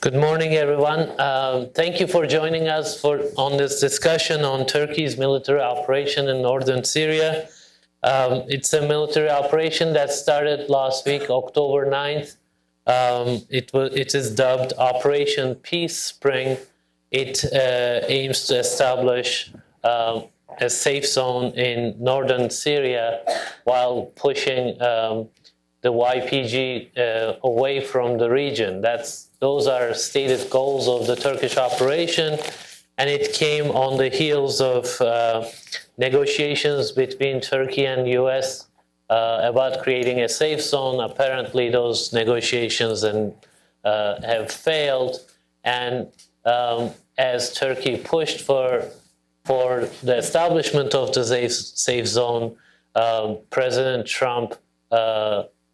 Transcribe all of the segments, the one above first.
Good morning, everyone. Thank you for joining us on this discussion on Turkey's military operation in Northern Syria. It's a military operation that started last week, October 9th. It is dubbed Operation Peace Spring. It aims to establish a safe zone in northern Syria while pushing the YPG away from the region. Those are stated goals of the Turkish operation, and it came on the heels of negotiations between Turkey and US about creating a safe zone. Apparently, those negotiations have failed, and as Turkey pushed for the establishment of the safe zone, President Trump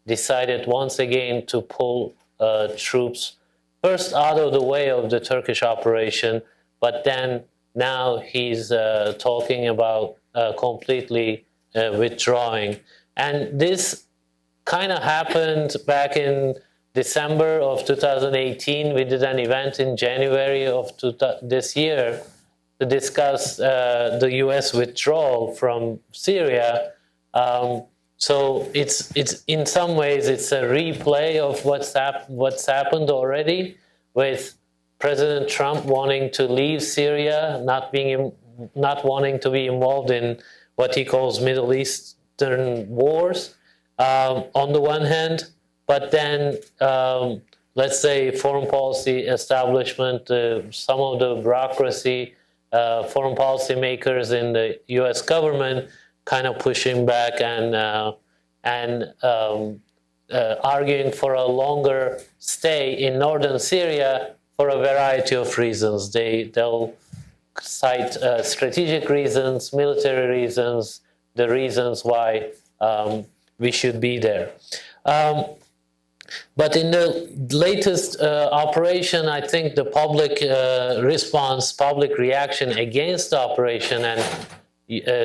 decided once again to pull troops first out of the way of the Turkish operation, but then now he's talking about completely withdrawing. And this kind of happened back in December of 2018. We did an event in January of this year to discuss the US withdrawal from Syria. So it's in some ways it's a replay of what's happened already, with President Trump wanting to leave Syria, not wanting to be involved in what he calls Middle Eastern wars on the one hand, but then let's say foreign policy establishment, some of the bureaucracy, foreign policy makers in the U.S. government kind of pushing back and arguing for a longer stay in northern Syria for a variety of reasons. They'll cite strategic reasons, military reasons, the reasons why we should be there. But in the latest operation, I think the public response, public reaction against the operation and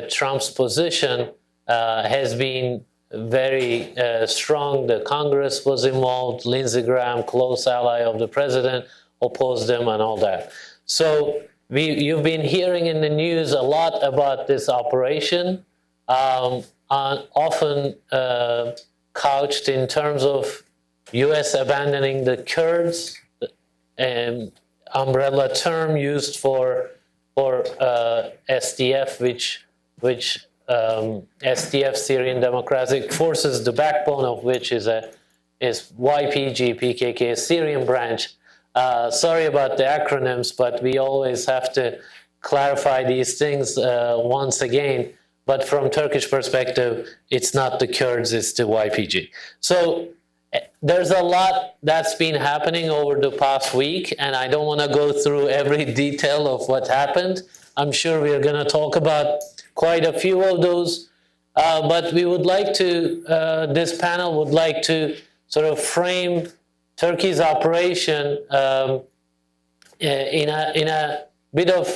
Trump's position has been very strong. The Congress was involved. Lindsey Graham, close ally of the president, opposed them and all that. So you've been hearing in the news a lot about this operation, often couched in terms of U.S. abandoning the Kurds, an umbrella term used for SDF, which SDF, Syrian Democratic Forces, the backbone of which is YPG, PKK, Syrian branch. Sorry about the acronyms, but we always have to clarify these things once again. But from Turkish perspective, it's not the Kurds, it's the YPG. So there's a lot that's been happening over the past week, and I don't want to go through every detail of what happened. I'm sure we are going to talk about quite a few of those, but we would like to, this panel would like to sort of frame Turkey's operation in a bit of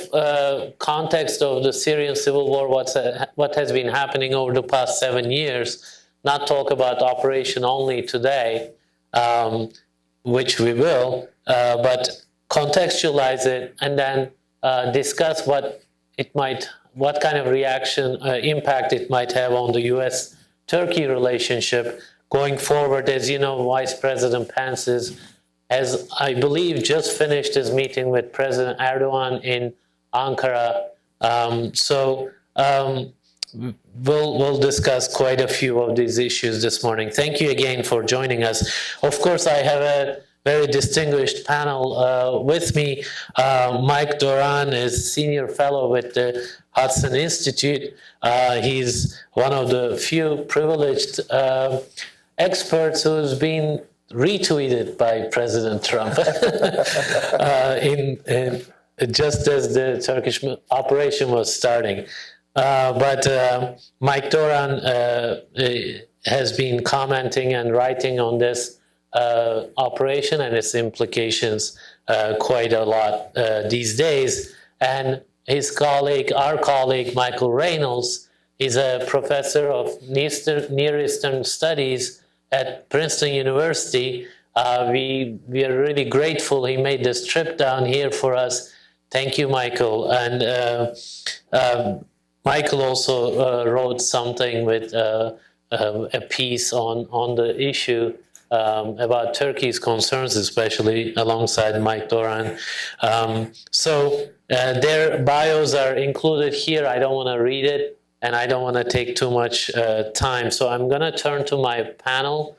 context of the Syrian civil war, what has been happening over the past 7 years. Not talk about operation only today, which we will, but contextualize it and then discuss what kind of reaction, impact it might have on the U.S.-Turkey relationship going forward. As you know, Vice President Pence has, I believe, just finished his meeting with President Erdogan in Ankara. We'll discuss quite a few of these issues this morning. Thank you again for joining us. Of course, I have a very distinguished panel with me. Mike Doran is Senior Fellow with the Hudson Institute. He's one of the few privileged experts who's been retweeted by President Trump just as the Turkish operation was starting. But Mike Doran has been commenting and writing on this operation and its implications quite a lot these days. And his colleague, our colleague, Michael Reynolds, is a professor of Near Eastern Studies at Princeton University. We are really grateful he made this trip down here for us. Thank you, Michael. And Michael also wrote something with a piece on the issue about Turkey's concerns, especially alongside Mike Doran. So their bios are included here. I don't want to read it, and I don't want to take too much time. So I'm going to turn to my panel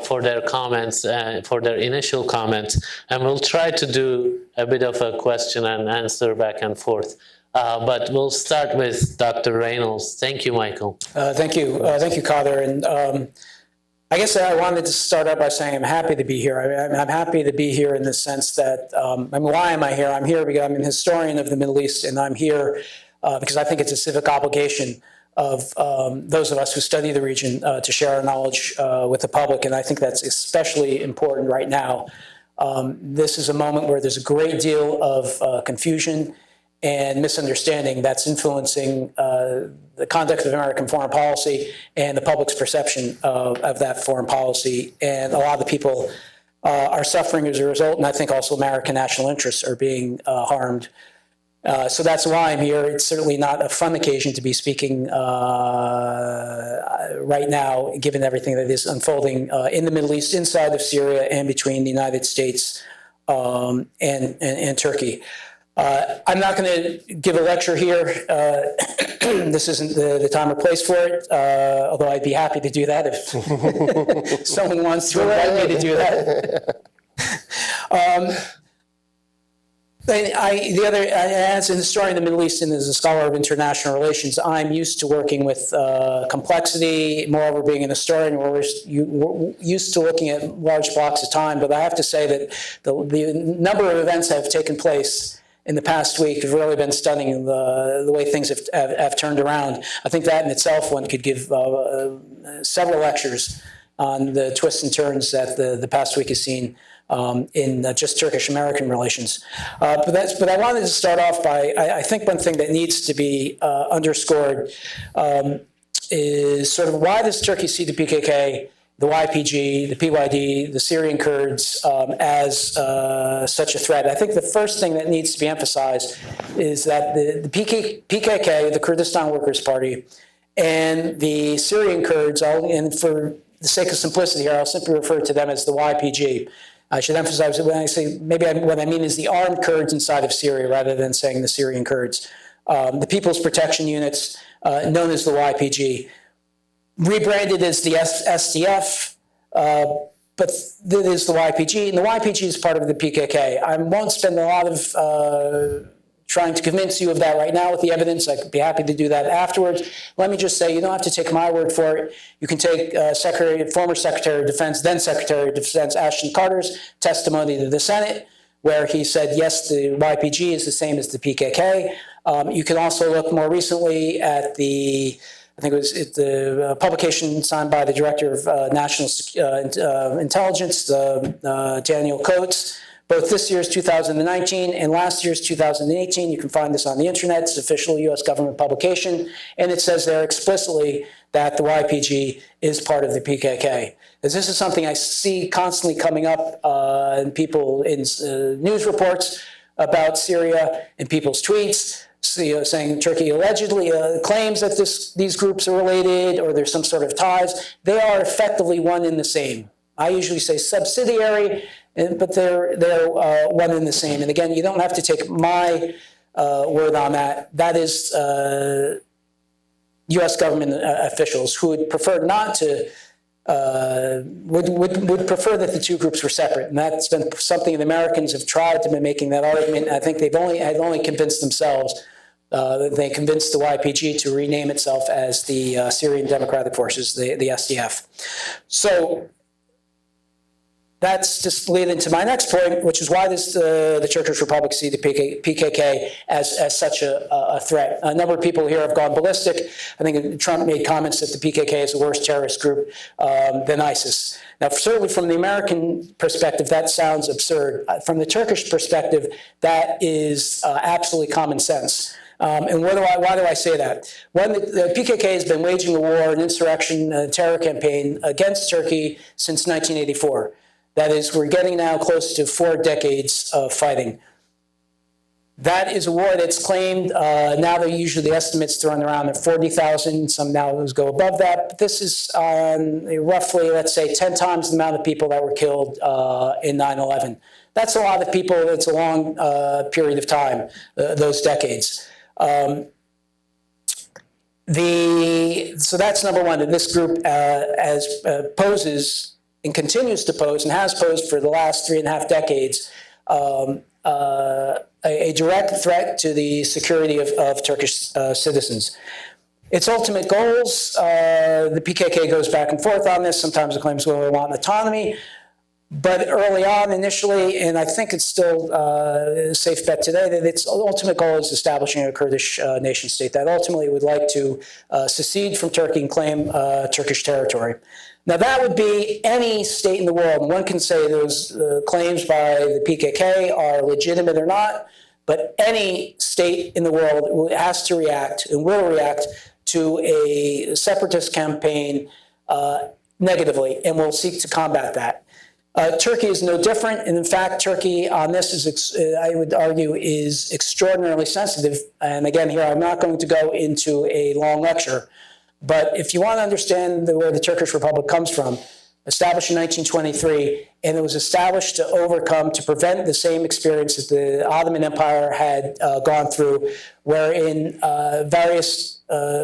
for their comments, for their initial comments, and we'll try to do a bit of a question and answer back and forth. But we'll start with Dr. Reynolds. Thank you, Michael. Thank you, Kadir. And I guess I wanted to start out by saying I'm happy to be here. I'm happy to be here in the sense that, why am I here? I'm here because I'm an historian of the Middle East, and I'm here because I think it's a civic obligation of those of us who study the region to share our knowledge with the public, and I think that's especially important right now. This is a moment where there's a great deal of confusion and misunderstanding that's influencing the conduct of American foreign policy and the public's perception of that foreign policy. And a lot of the people are suffering as a result, and I think also American national interests are being harmed. So that's why I'm here. It's certainly not a fun occasion to be speaking right now, given everything that is unfolding in the Middle East, inside of Syria, and between the United States and Turkey. I'm not going to give a lecture here. This isn't the time or place for it, although I'd be happy to do that if someone wants to invite me to do that. As an historian of the Middle East and as a scholar of international relations, I'm used to working with complexity. Moreover, being an historian, we're used to looking at large blocks of time. But I have to say that the number of events that have taken place in the past week have really been stunning. The way things have turned around. I think that in itself, one could give several lectures on the twists and turns that the past week has seen in just Turkish-American relations. But I wanted to start off by, I think one thing that needs to be underscored is sort of why does Turkey see the PKK, the YPG, the PYD, the Syrian Kurds as such a threat. I think the first thing that needs to be emphasized is that the PKK, the Kurdistan Workers' Party, and the Syrian Kurds, and for the sake of simplicity here, I'll simply refer to them as the YPG. I should emphasize that when I say, what I mean is the armed Kurds inside of Syria rather than saying the Syrian Kurds. The People's Protection Units, known as the YPG, rebranded as the SDF, but it is the YPG, and the YPG is part of the PKK. I won't spend a lot of trying to convince you of that right now with the evidence. I could be happy to do that afterwards. Let me just say, you don't have to take my word for it. You can take former Secretary of Defense, then Secretary of Defense Ashton Carter's testimony to the Senate, where he said, yes, the YPG is the same as the PKK. You can also look more recently at I think it was the publication signed by the Director of National Intelligence, Daniel Coates, both this year's 2019 and last year's 2018. You can find this on the internet. It's official U.S. government publication, and it says there explicitly that the YPG is part of the PKK. As this is something I see constantly coming up in people in news reports about Syria and people's tweets, saying Turkey allegedly claims that these groups are related or there's some sort of ties. They are effectively one and the same. I usually say subsidiary, but they're one and the same. And again, you don't have to take my word on that. That is U.S. government officials who would prefer not to, would prefer that the two groups were separate. And that's been something the Americans have tried to be making that argument. I think they've only convinced themselves. They convinced the YPG to rename itself as the Syrian Democratic Forces, the SDF. So that's just leading into my next point, which is why does the Turkish Republic see the PKK as such a threat? A number of people here have gone ballistic. I think Trump made comments that the PKK is a worse terrorist group than ISIS. Now, certainly from the American perspective, that sounds absurd. From the Turkish perspective, that is absolutely common sense. And why do I say that? One, the PKK has been waging a war, an insurrection, a terror campaign against Turkey since 1984. That is, we're getting now close to 4 decades of fighting. That is a war that's claimed, now they're usually the estimates thrown around at 40,000, some now go above that, but this is roughly, let's say, 10 times the amount of people that were killed in 9/11. That's a lot of people, it's a long period of time, those decades. So that's number one, that this group poses and continues to pose and has posed for the last 3.5 decades a direct threat to the security of Turkish citizens. Its ultimate goals, the PKK goes back and forth on this. Sometimes it claims, well, we want autonomy. But early on, initially, and I think it's still a safe bet today, that its ultimate goal is establishing a Kurdish nation state that ultimately would like to secede from Turkey and claim Turkish territory. Now, that would be any state in the world. And one can say those claims by the PKK are legitimate or not, but any state in the world has to react and will react to a separatist campaign negatively and will seek to combat that. Turkey is no different, and in fact, Turkey on this is, I would argue, is extraordinarily sensitive. And again, here I'm not going to go into a long lecture, but if you want to understand where the Turkish Republic comes from, established in 1923, and it was established to prevent the same experience that the Ottoman Empire had gone through, wherein various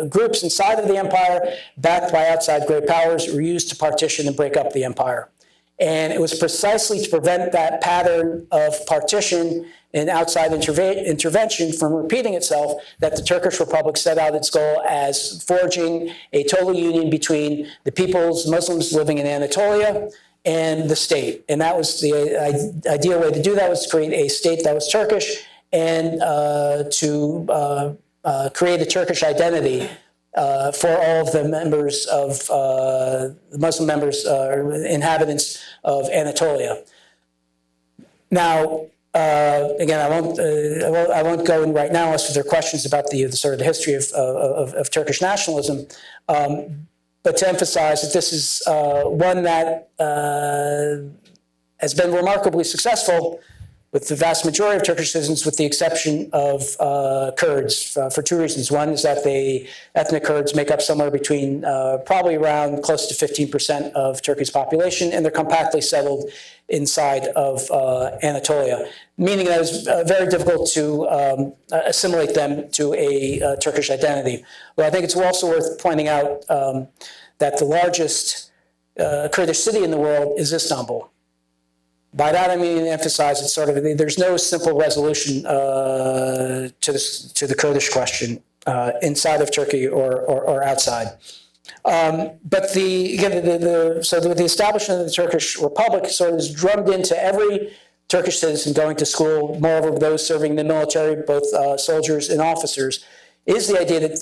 groups inside of the empire, backed by outside great powers, were used to partition and break up the empire. And it was precisely to prevent that pattern of partition and outside intervention from repeating itself that the Turkish Republic set out its goal as forging a total union between the peoples, Muslims living in Anatolia, and the state. And that was the ideal way to do that, was to create a state that was Turkish and to create a Turkish identity for all of the members of the Muslim members, inhabitants of Anatolia. Now, again, I won't go in right now unless there are questions about the sort of the history of Turkish nationalism. But to emphasize that this is one that has been remarkably successful with the vast majority of Turkish citizens, with the exception of Kurds, for 2 reasons. One is that the ethnic Kurds make up somewhere between probably around close to 15% of Turkey's population, and they're compactly settled inside of Anatolia, meaning that it's very difficult to assimilate them to a Turkish identity. Well, I think it's also worth pointing out that the largest Kurdish city in the world is Istanbul. By that, I mean, emphasize it's sort of, there's no simple resolution to the Kurdish question inside of Turkey or outside. But so the establishment of the Turkish Republic sort of is drummed into every Turkish citizen going to school, moreover those serving the military, both soldiers and officers, is the idea that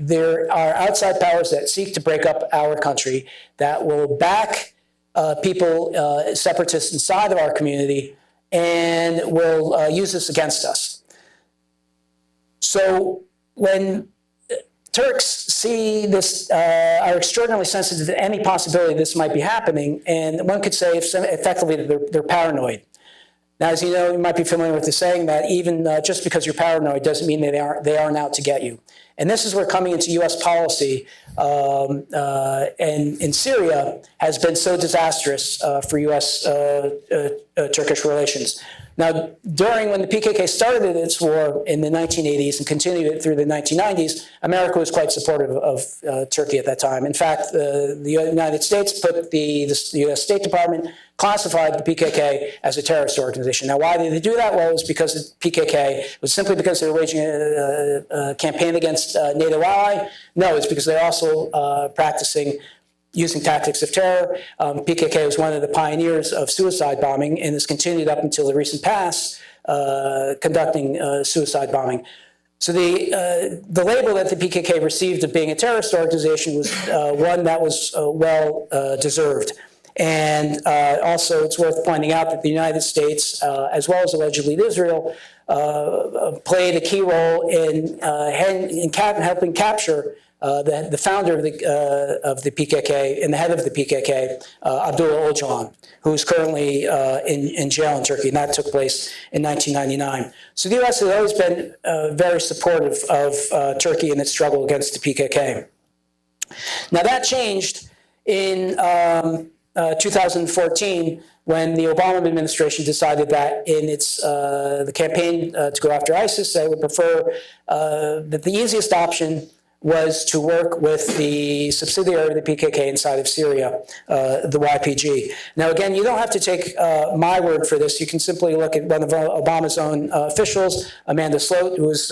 there are outside powers that seek to break up our country, that will back people, separatists inside of our community, and will use this against us. So when Turks see this, are extraordinarily sensitive to any possibility this might be happening, and one could say effectively that they're paranoid. Now, as you know, you might be familiar with the saying that even just because you're paranoid doesn't mean they aren't out to get you. And this is where coming into U.S. policy and in Syria has been so disastrous for U.S.-Turkish relations. Now, when the PKK started its war in the 1980s and continued it through the 1990s, America was quite supportive of Turkey at that time. In fact, the United States put the U.S. State Department classified the PKK as a terrorist organization. Now, why did they do that? Well, it was because the PKK was simply because they were waging a campaign against a NATO ally? No, it's because they're also practicing using tactics of terror. PKK was one of the pioneers of suicide bombing and has continued up until the recent past conducting suicide bombing. So the label that the PKK received of being a terrorist organization was one that was well deserved. And also it's worth pointing out that the United States, as well as allegedly Israel, played a key role in helping capture the founder of the PKK and the head of the PKK, Abdullah Öcalan, who is currently in jail in Turkey, and that took place in 1999. So the U.S. has always been very supportive of Turkey in its struggle against the PKK. Now that changed in 2014 when the Obama administration decided that in its the campaign to go after ISIS, they would prefer that the easiest option was to work with the subsidiary of the PKK inside of Syria, the YPG. Now, again, you don't have to take my word for this. You can simply look at one of Obama's own officials, Amanda Sloat, who was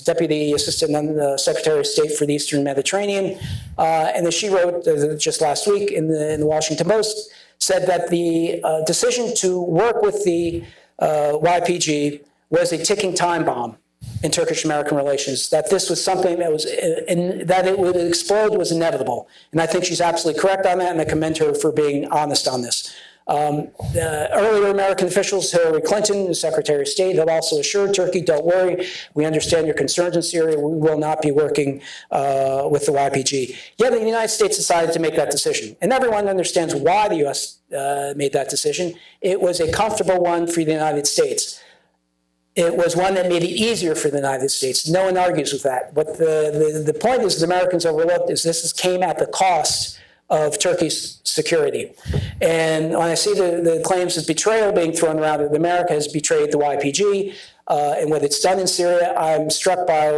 Deputy Assistant Secretary of State for the Eastern Mediterranean. And as she wrote just last week in the Washington Post, said that the decision to work with the YPG was a ticking time bomb in Turkish-American relations, that this was something that was, that it would explode was inevitable. And I think she's absolutely correct on that, and I commend her for being honest on this. Earlier American officials, Hillary Clinton, the Secretary of State, have also assured Turkey, don't worry, we understand your concerns in Syria, we will not be working with the YPG. Yet the United States decided to make that decision. And everyone understands why the U.S. Made that decision. It was a comfortable one for the United States. It was one that made it easier for the United States. No one argues with that. But the point is, the Americans overlooked is this came at the cost of Turkey's security. And when I see the claims of betrayal being thrown around that America has betrayed the YPG and what it's done in Syria, I'm struck by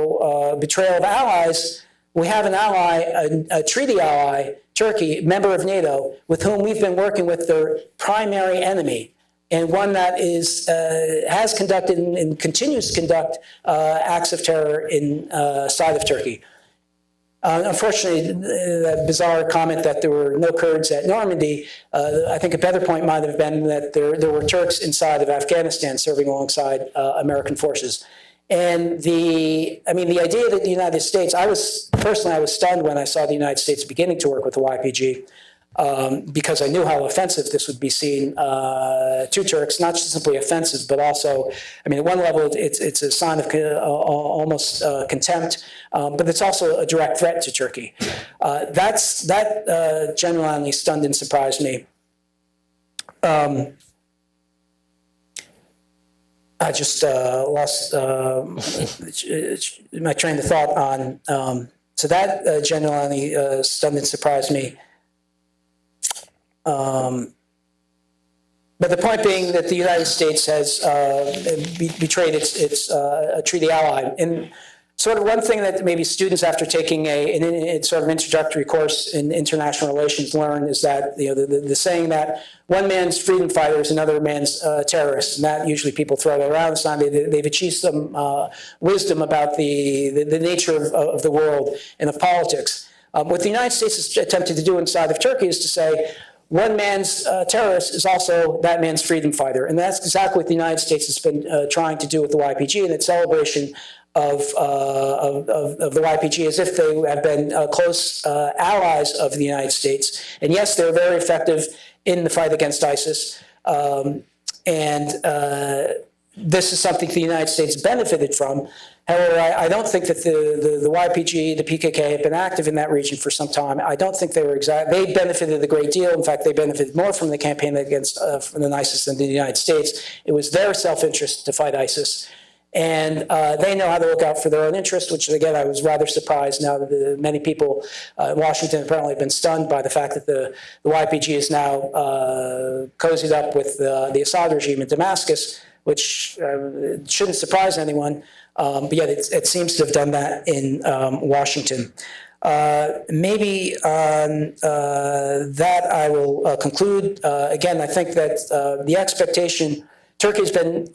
betrayal of allies. We have an ally, a treaty ally, Turkey, member of NATO, with whom we've been working with their primary enemy, and one that has conducted and continues to conduct acts of terror inside of Turkey. Unfortunately, that bizarre comment that there were no Kurds at Normandy, I think a better point might have been that there were Turks inside of Afghanistan serving alongside American forces. And the idea that the United States, I was stunned when I saw the United States beginning to work with the YPG, because I knew how offensive this would be seen to Turks, not just simply offensive, but also, at one level, it's a sign of almost contempt, but it's also a direct threat to Turkey. That genuinely stunned and surprised me. I just lost my train of thought on, so that genuinely stunned and surprised me. But the point being that the United States has betrayed its treaty ally. And sort of one thing that maybe students, after taking a sort of introductory course in international relations, learn is that the saying that one man's freedom fighter is another man's terrorist, and that usually people throw that around. It's not, they've achieved some wisdom about the nature of the world and of politics. What the United States is attempting to do inside of Turkey is to say, one man's terrorist is also that man's freedom fighter. And that's exactly what the United States has been trying to do with the YPG and its celebration of the YPG as if they have been close allies of the United States. And yes, they're very effective in the fight against ISIS. This is something the United States benefited from. However, I don't think that the YPG, the PKK, have been active in that region for some time. I don't think they were they benefited a great deal. In fact, they benefited more from the campaign against ISIS than the United States. It was their self-interest to fight ISIS. And they know how to look out for their own interest, which, again, I was rather surprised now that many people in Washington apparently have been stunned by the fact that the YPG is now cozied up with the Assad regime in Damascus, which shouldn't surprise anyone. But yet it seems to have done that in Washington. Maybe on that I will conclude. Again, I think that the expectation, Turkey's been,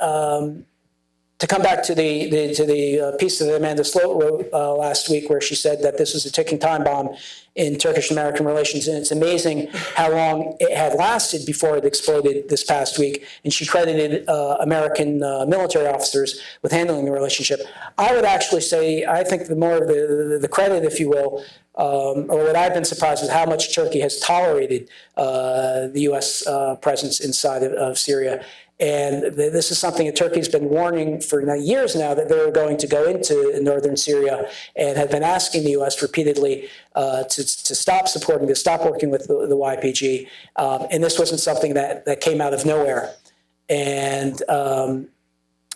to come back to the piece that Amanda Sloat wrote last week, where she said that this was a ticking time bomb in Turkish-American relations, and it's amazing how long it had lasted before it exploded this past week, and she credited American military officers with handling the relationship. I would actually say, I think the more of the credit, if you will, or what I've been surprised with how much Turkey has tolerated the U.S. presence inside of Syria. And this is something that Turkey's been warning for years now, that they were going to go into northern Syria, and had been asking the U.S. repeatedly to stop supporting this, stop working with the YPG. And this wasn't something that came out of nowhere. And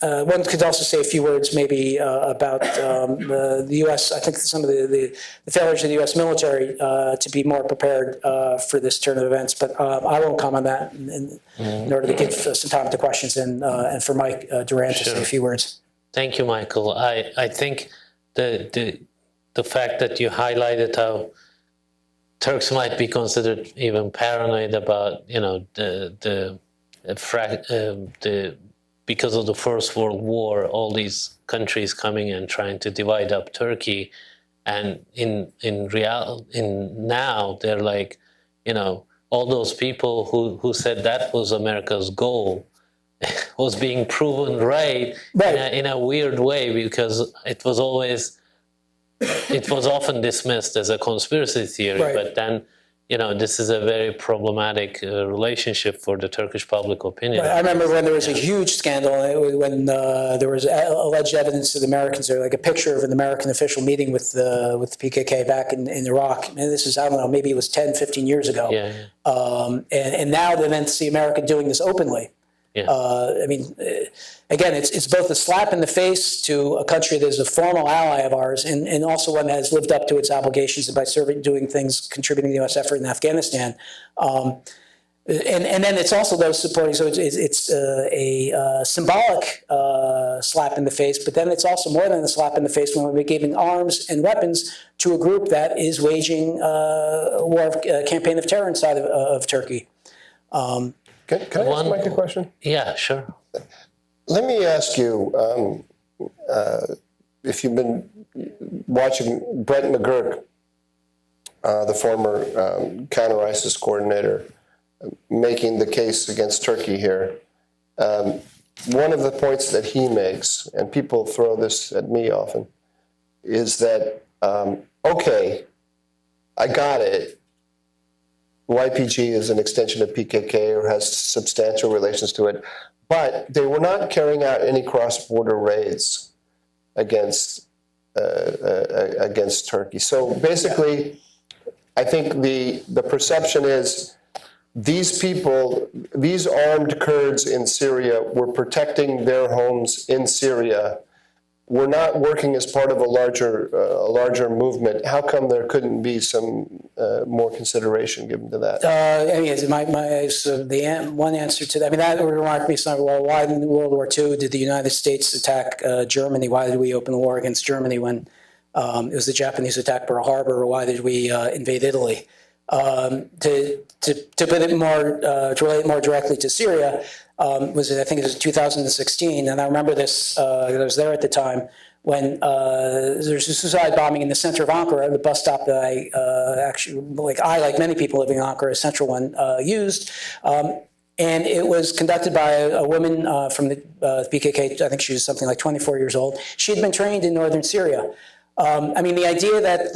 one could also say a few words maybe about the U.S. I think some of the failures of the U.S. military to be more prepared for this turn of events, but I won't comment on that in order to give some time to questions and for Mike Doran to say a few words. Thank you, Michael. I think the fact that you highlighted how Turks might be considered even paranoid about, because of the First World War, all these countries coming and trying to divide up Turkey, and now they're like, all those people who said that was America's goal was being proven right. In a weird way, because it was often dismissed as a conspiracy theory, but then, this is a very problematic relationship for the Turkish public opinion. I remember when there was a huge scandal, when there was alleged evidence that Americans, or like a picture of an American official meeting with the PKK back in Iraq. And this is, I don't know, maybe it was 10, 15 years ago. And now they then see America doing this openly. Again, it's both a slap in the face to a country that is a formal ally of ours, and also one that has lived up to its obligations by doing things, contributing to the U.S. effort in Afghanistan. And then it's also those supporting, so it's a symbolic slap in the face, but then it's also more than a slap in the face when we're giving arms and weapons to a group that is waging a campaign of terror inside of Turkey. Can I ask Mike a question? Yeah, sure. Let me ask you, if you've been watching Brett McGurk, the former counter-ISIS coordinator, making the case against Turkey here, one of the points that he makes, and people throw this at me often, is that, okay, I got it. YPG is an extension of PKK or has substantial relations to it, but they were not carrying out any cross-border raids against Turkey. So basically, I think the perception is these people, these armed Kurds in Syria, were protecting their homes in Syria. We're not working as part of a larger movement. How come there couldn't be some more consideration given to that? One answer to that, that would remark me something. Well, why in World War II did the United States attack Germany? Why did we open the war against Germany when it was the Japanese attack Pearl Harbor? Or why did we invade Italy? To put it more, to relate more directly to Syria. I think it was 2016, and I remember this, I was there at the time, when there's a suicide bombing in the center of Ankara, the bus stop that like many people living in Ankara, a central one, used. And it was conducted by a woman from the PKK, I think she was something like 24 years old. She had been trained in northern Syria. The idea that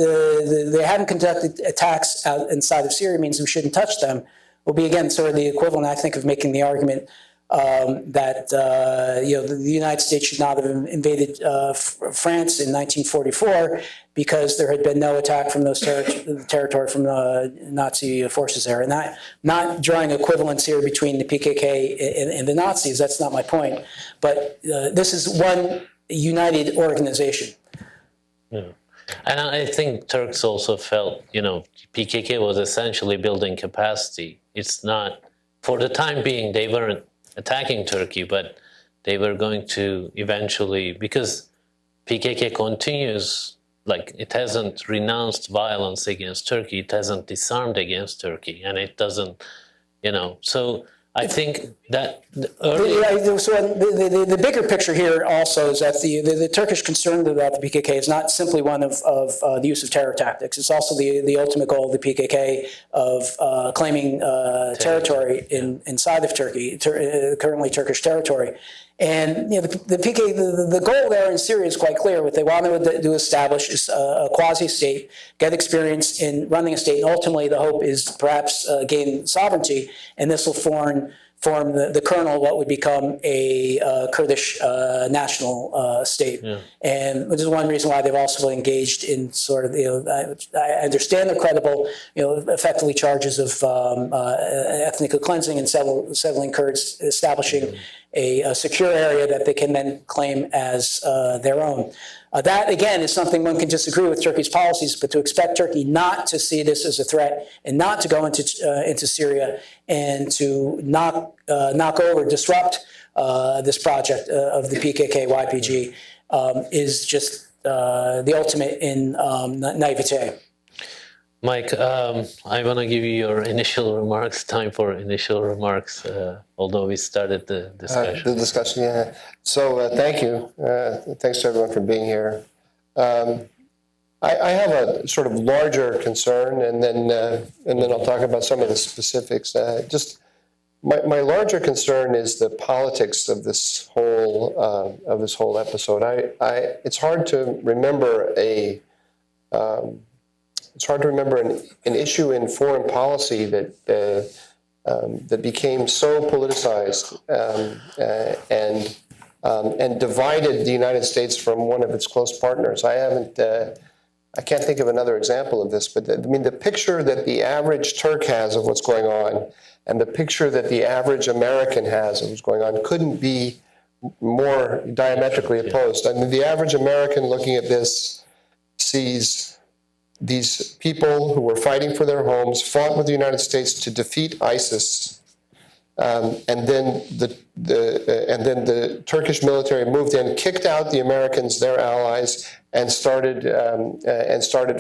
they hadn't conducted attacks out inside of Syria means we shouldn't touch them will be, again, sort of the equivalent, I think, of making the argument that the United States should not have invaded France in 1944 because there had been no attack from those territory from the Nazi forces there. And not drawing equivalence here between the PKK and the Nazis, that's not my point. But this is one united organization. Yeah. And I think Turks also felt, PKK was essentially building capacity. It's not, for the time being, they weren't attacking Turkey, but they were going to eventually, because PKK continues, it hasn't renounced violence against Turkey, it hasn't disarmed against Turkey, and it doesn't, so I think that the bigger picture here also is that the Turkish concern about the PKK is not simply one of the use of terror tactics. It's also the ultimate goal of the PKK of claiming territory inside of Turkey, currently Turkish territory. And the PKK, the goal there in Syria is quite clear. What they want to establish is a quasi-state, get experience in running a state, and ultimately the hope is perhaps gain sovereignty, and this will form the kernel of what would become a Kurdish national state. Yeah. And which is one reason why they've also engaged in sort of, I understand the credible, effectively charges of ethnic cleansing and settling Kurds, establishing a secure area that they can then claim as their own. That, again, is something one can disagree with Turkey's policies, but to expect Turkey not to see this as a threat and not to go into Syria and to knock over, disrupt this project of the PKK-YPG is just the ultimate in naivete. Mike, I want to give you your initial remarks, time for initial remarks, although we started the discussion. The discussion, yeah. So thank you. Thanks to everyone for being here. I have a sort of larger concern, and then I'll talk about some of the specifics. Just my larger concern is the politics of this whole episode. It's hard to remember an issue in foreign policy that became so politicized and divided the United States from one of its close partners. I can't think of another example of this, but the picture that the average Turk has of what's going on and the picture that the average American has of what's going on couldn't be more diametrically opposed. I mean, the average American looking at this sees these people who were fighting for their homes, fought with the United States to defeat ISIS, and then the Turkish military moved in, kicked out the Americans, their allies, and started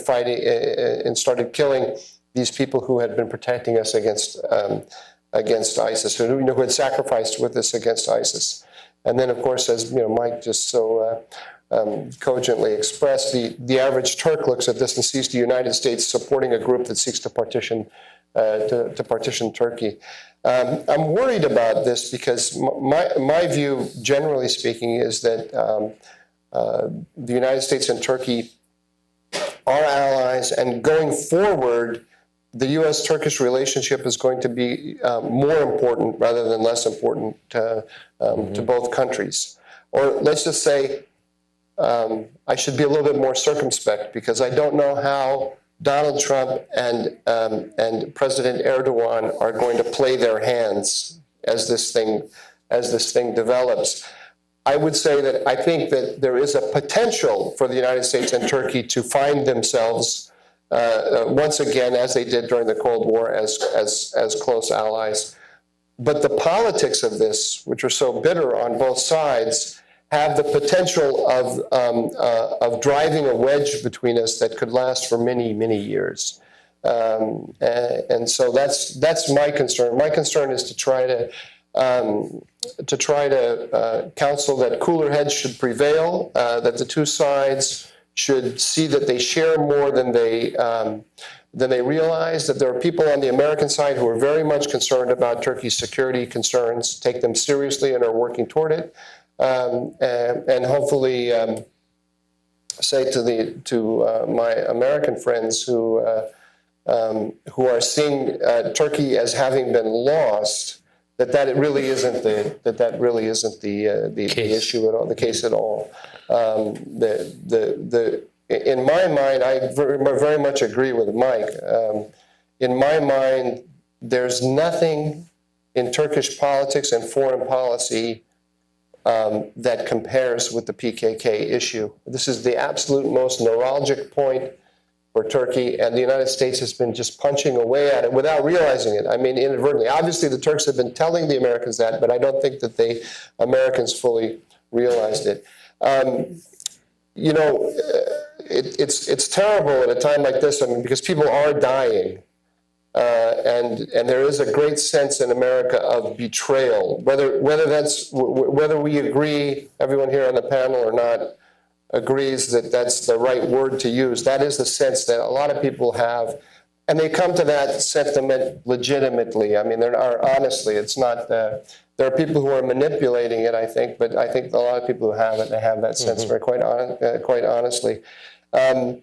fighting and started killing these people who had been protecting us against ISIS, who had sacrificed with us against ISIS. And then, of course, as Mike just so cogently expressed, the average Turk looks at this and sees the United States supporting a group that seeks to partition Turkey. I'm worried about this because my view, generally speaking, is that the United States and Turkey are allies, and going forward, the U.S.-Turkish relationship is going to be more important rather than less important to both countries. Or let's just say, I should be a little bit more circumspect because I don't know how Donald Trump and President Erdogan are going to play their hands as this thing develops. I would say that I think that there is a potential for the United States and Turkey to find themselves once again, as they did during the Cold War, as close allies. But the politics of this, which are so bitter on both sides, have the potential of driving a wedge between us that could last for many, many years. And so that's my concern. My concern is to try to counsel that cooler heads should prevail, that the two sides should see that they share more than they realize, that there are people on the American side who are very much concerned about Turkey's security concerns, take them seriously and are working toward it. And hopefully say to my American friends who are seeing Turkey as having been lost, that it really isn't the issue at all, the case at all. In my mind, I very much agree with Mike. In my mind, there's nothing in Turkish politics and foreign policy that compares with the PKK issue. This is the absolute most neuralgic point for Turkey, and the United States has been just punching away at it without realizing it. I mean, inadvertently. Obviously, the Turks have been telling the Americans that, but I don't think that the Americans fully realized it. It's terrible at a time like this, because people are dying. And there is a great sense in America of betrayal, whether we agree, everyone here on the panel or not agrees that that's the right word to use. That is the sense that a lot of people have, and they come to that sentiment legitimately. I mean, honestly, it's not. There are people who are manipulating it, I think, but I think a lot of people who have it, they have that sense quite honestly. And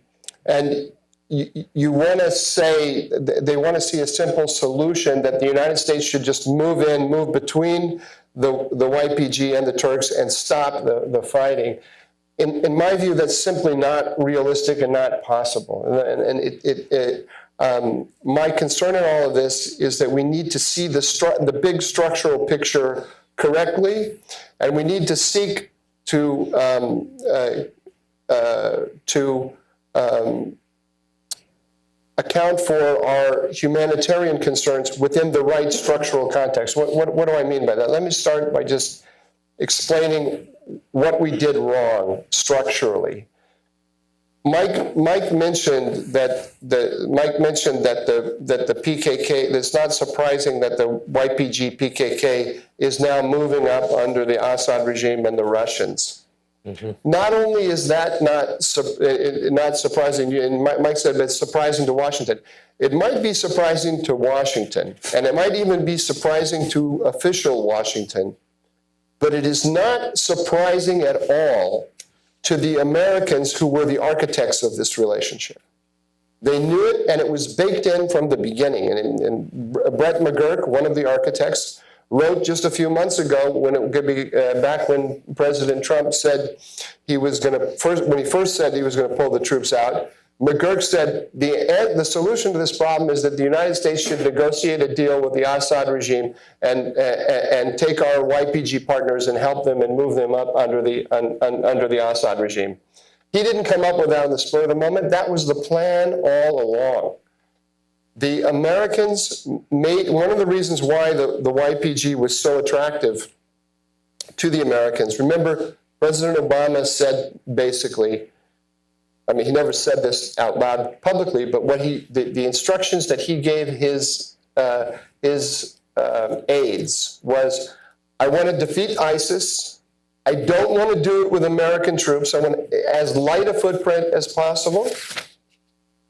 you want to say, they want to see a simple solution that the United States should just move between the YPG and the Turks and stop the fighting. In my view, that's simply not realistic and not possible. And my concern in all of this is that we need to see the big structural picture correctly, and we need to seek to account for our humanitarian concerns within the right structural context. What do I mean by that? Let me start by just explaining what we did wrong structurally. Mike mentioned that the PKK. It's not surprising that the YPG PKK is now moving up under the Assad regime and the Russians. Mm-hmm. Not only is that not surprising, and Mike said it's surprising to Washington. It might be surprising to Washington, and it might even be surprising to official Washington, but it is not surprising at all to the Americans who were the architects of this relationship. They knew it, and it was baked in from the beginning. And Brett McGurk, one of the architects, wrote just a few months ago back when President Trump said he was going to when he first said he was going to pull the troops out. McGurk said the solution to this problem is that the United States should negotiate a deal with the Assad regime and take our YPG partners and help them and move them up under the Assad regime. He didn't come up with that on the spur of the moment. That was the plan all along. The Americans made one of the reasons why the YPG was so attractive to the Americans. Remember, President Obama said basically, I mean, he never said this out loud publicly, but the instructions that he gave his aides was, I want to defeat ISIS. I don't want to do it with American troops. I want as light a footprint as possible.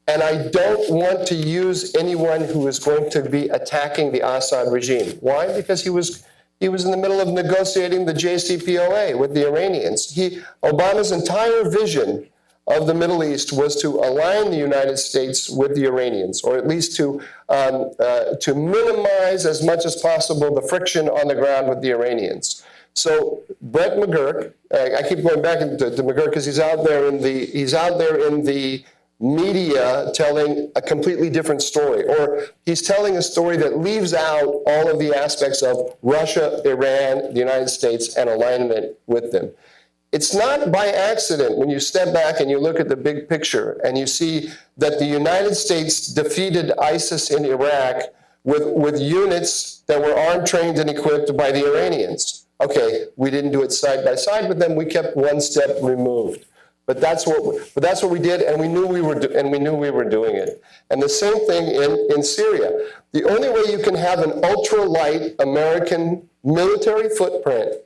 And I don't want to use anyone who is going to be attacking the Assad regime. Why? Because he was in the middle of negotiating the JCPOA with the Iranians. Obama's entire vision of the Middle East was to align the United States with the Iranians, or at least to minimize as much as possible the friction on the ground with the Iranians. So Brett McGurk, I keep going back to McGurk because he's out there in the media telling a completely different story, or he's telling a story that leaves out all of the aspects of Russia, Iran, the United States, and alignment with them. It's not by accident when you step back and you look at the big picture and you see that the United States defeated ISIS in Iraq with units that were armed, trained, and equipped by the Iranians. Okay, we didn't do it side by side with them. We kept one step removed. But that's what we did, and we knew we were doing it. And the same thing in Syria. The only way you can have an ultra-light American military footprint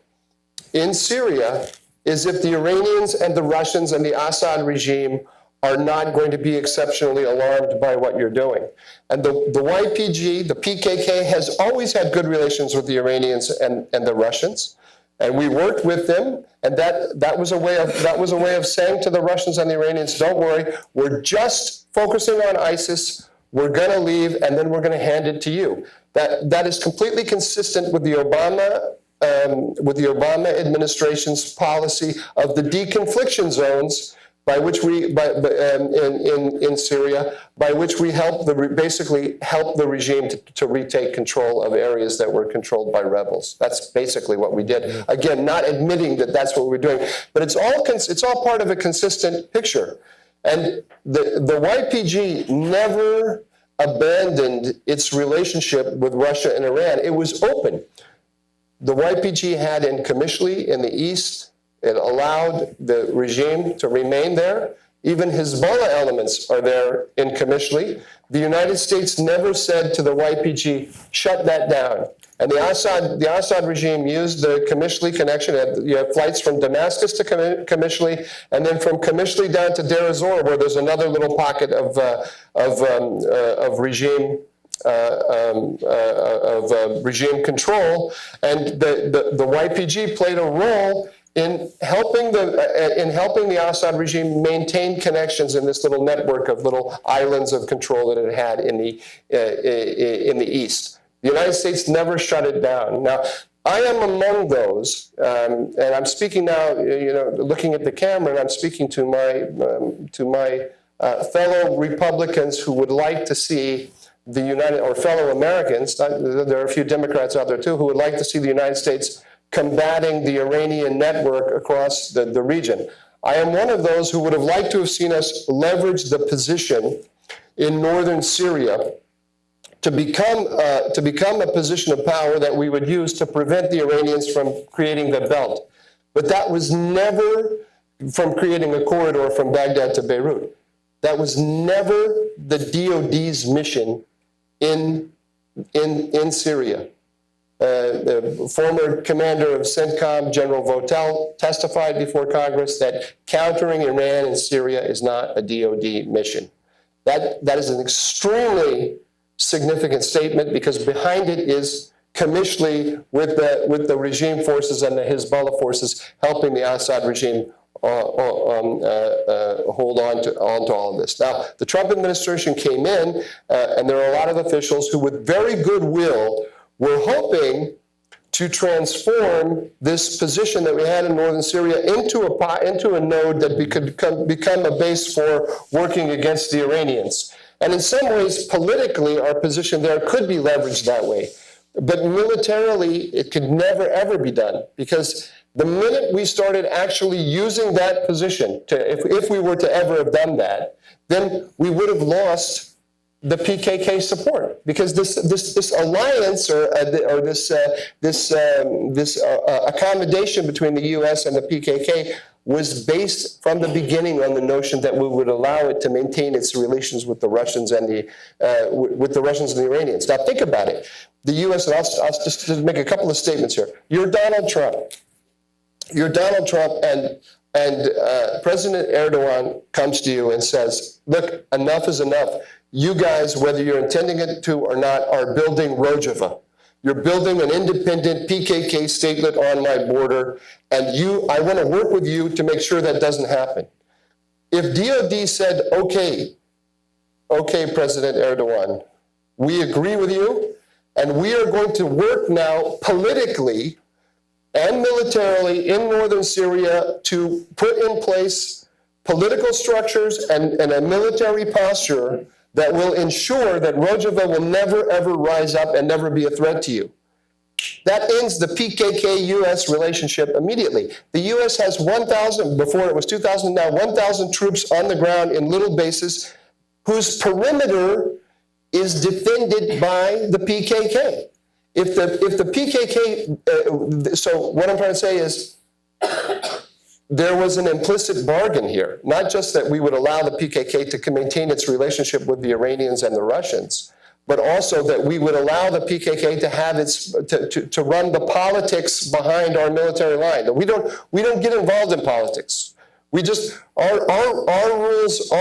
in Syria is if the Iranians and the Russians and the Assad regime are not going to be exceptionally alarmed by what you're doing. And the YPG, the PKK, has always had good relations with the Iranians and the Russians. And we worked with them, and that was a way of saying to the Russians and the Iranians, don't worry, we're just focusing on ISIS, we're going to leave, and then we're going to hand it to you. That is completely consistent with the Obama administration's policy of the deconfliction zones, by which in Syria, by which we basically help the regime to retake control of areas that were controlled by rebels. That's basically what we did. Again, not admitting that that's what we're doing, but it's all part of a consistent picture. And the YPG never abandoned its relationship with Russia and Iran. It was open. The YPG had in Qamishli in the east. It allowed the regime to remain there. Even Hezbollah elements are there in Qamishli. The United States never said to the YPG, shut that down. And the Assad regime used the Qamishli connection. You have flights from Damascus to Qamishli, and then from Qamishli down to Deir ez-Zor, where there's another little pocket of regime regime control. And the YPG played a role in helping the Assad regime maintain connections in this little network of little islands of control that it had in the east. The United States never shut it down. Now, I am among those, and I'm speaking now, looking at the camera, and I'm speaking to my fellow Republicans who would like to see the or fellow Americans, there are a few Democrats out there too, who would like to see the United States combating the Iranian network across the region. I am one of those who would have liked to have seen us leverage the position in Northern Syria to become a position of power that we would use to prevent the Iranians from creating the belt. But that was never from creating a corridor from Baghdad to Beirut. That was never the DoD's mission in Syria. The former commander of CENTCOM, General Votel, testified before Congress that countering Iran in Syria is not a DoD mission. That is an extremely significant statement, because behind it is Kamishli with the regime forces and the Hezbollah forces helping the Assad regime hold on to all of this. Now, the Trump administration came in, and there are a lot of officials who, with very good will, were hoping to transform this position that we had in Northern Syria into a node that could become a base for working against the Iranians. And in some ways, politically, our position there could be leveraged that way. But militarily, it could never, ever be done, because the minute we started actually using that position, if we were to ever have done that, then we would have lost the PKK support, because this alliance or this accommodation between the U.S. and the PKK was based from the beginning on the notion that we would allow it to maintain its relations with the Russians and the Iranians. Now think about it. The U.S. and I'll just make a couple of statements here. You're Donald Trump. And President Erdogan comes to you and says, "Look, enough is enough. You guys, whether you're intending it to or not, are building Rojava. You're building an independent PKK statelet on my border, and I want to work with you to make sure that doesn't happen." If DoD said, okay, President Erdogan, we agree with you, and we are going to work now politically and militarily in Northern Syria to put in place political structures and a military posture that will ensure that Rojava will never, ever rise up and never be a threat to you. That ends the PKK-U.S. relationship immediately. The U.S. has 1,000, before it was 2,000, now 1,000 troops on the ground in little bases whose perimeter is defended by the PKK. If the PKK, so what I'm trying to say is, there was an implicit bargain here, not just that we would allow the PKK to maintain its relationship with the Iranians and the Russians, but also that we would allow the PKK to have to run the politics behind our military line. We don't get involved in politics. We just our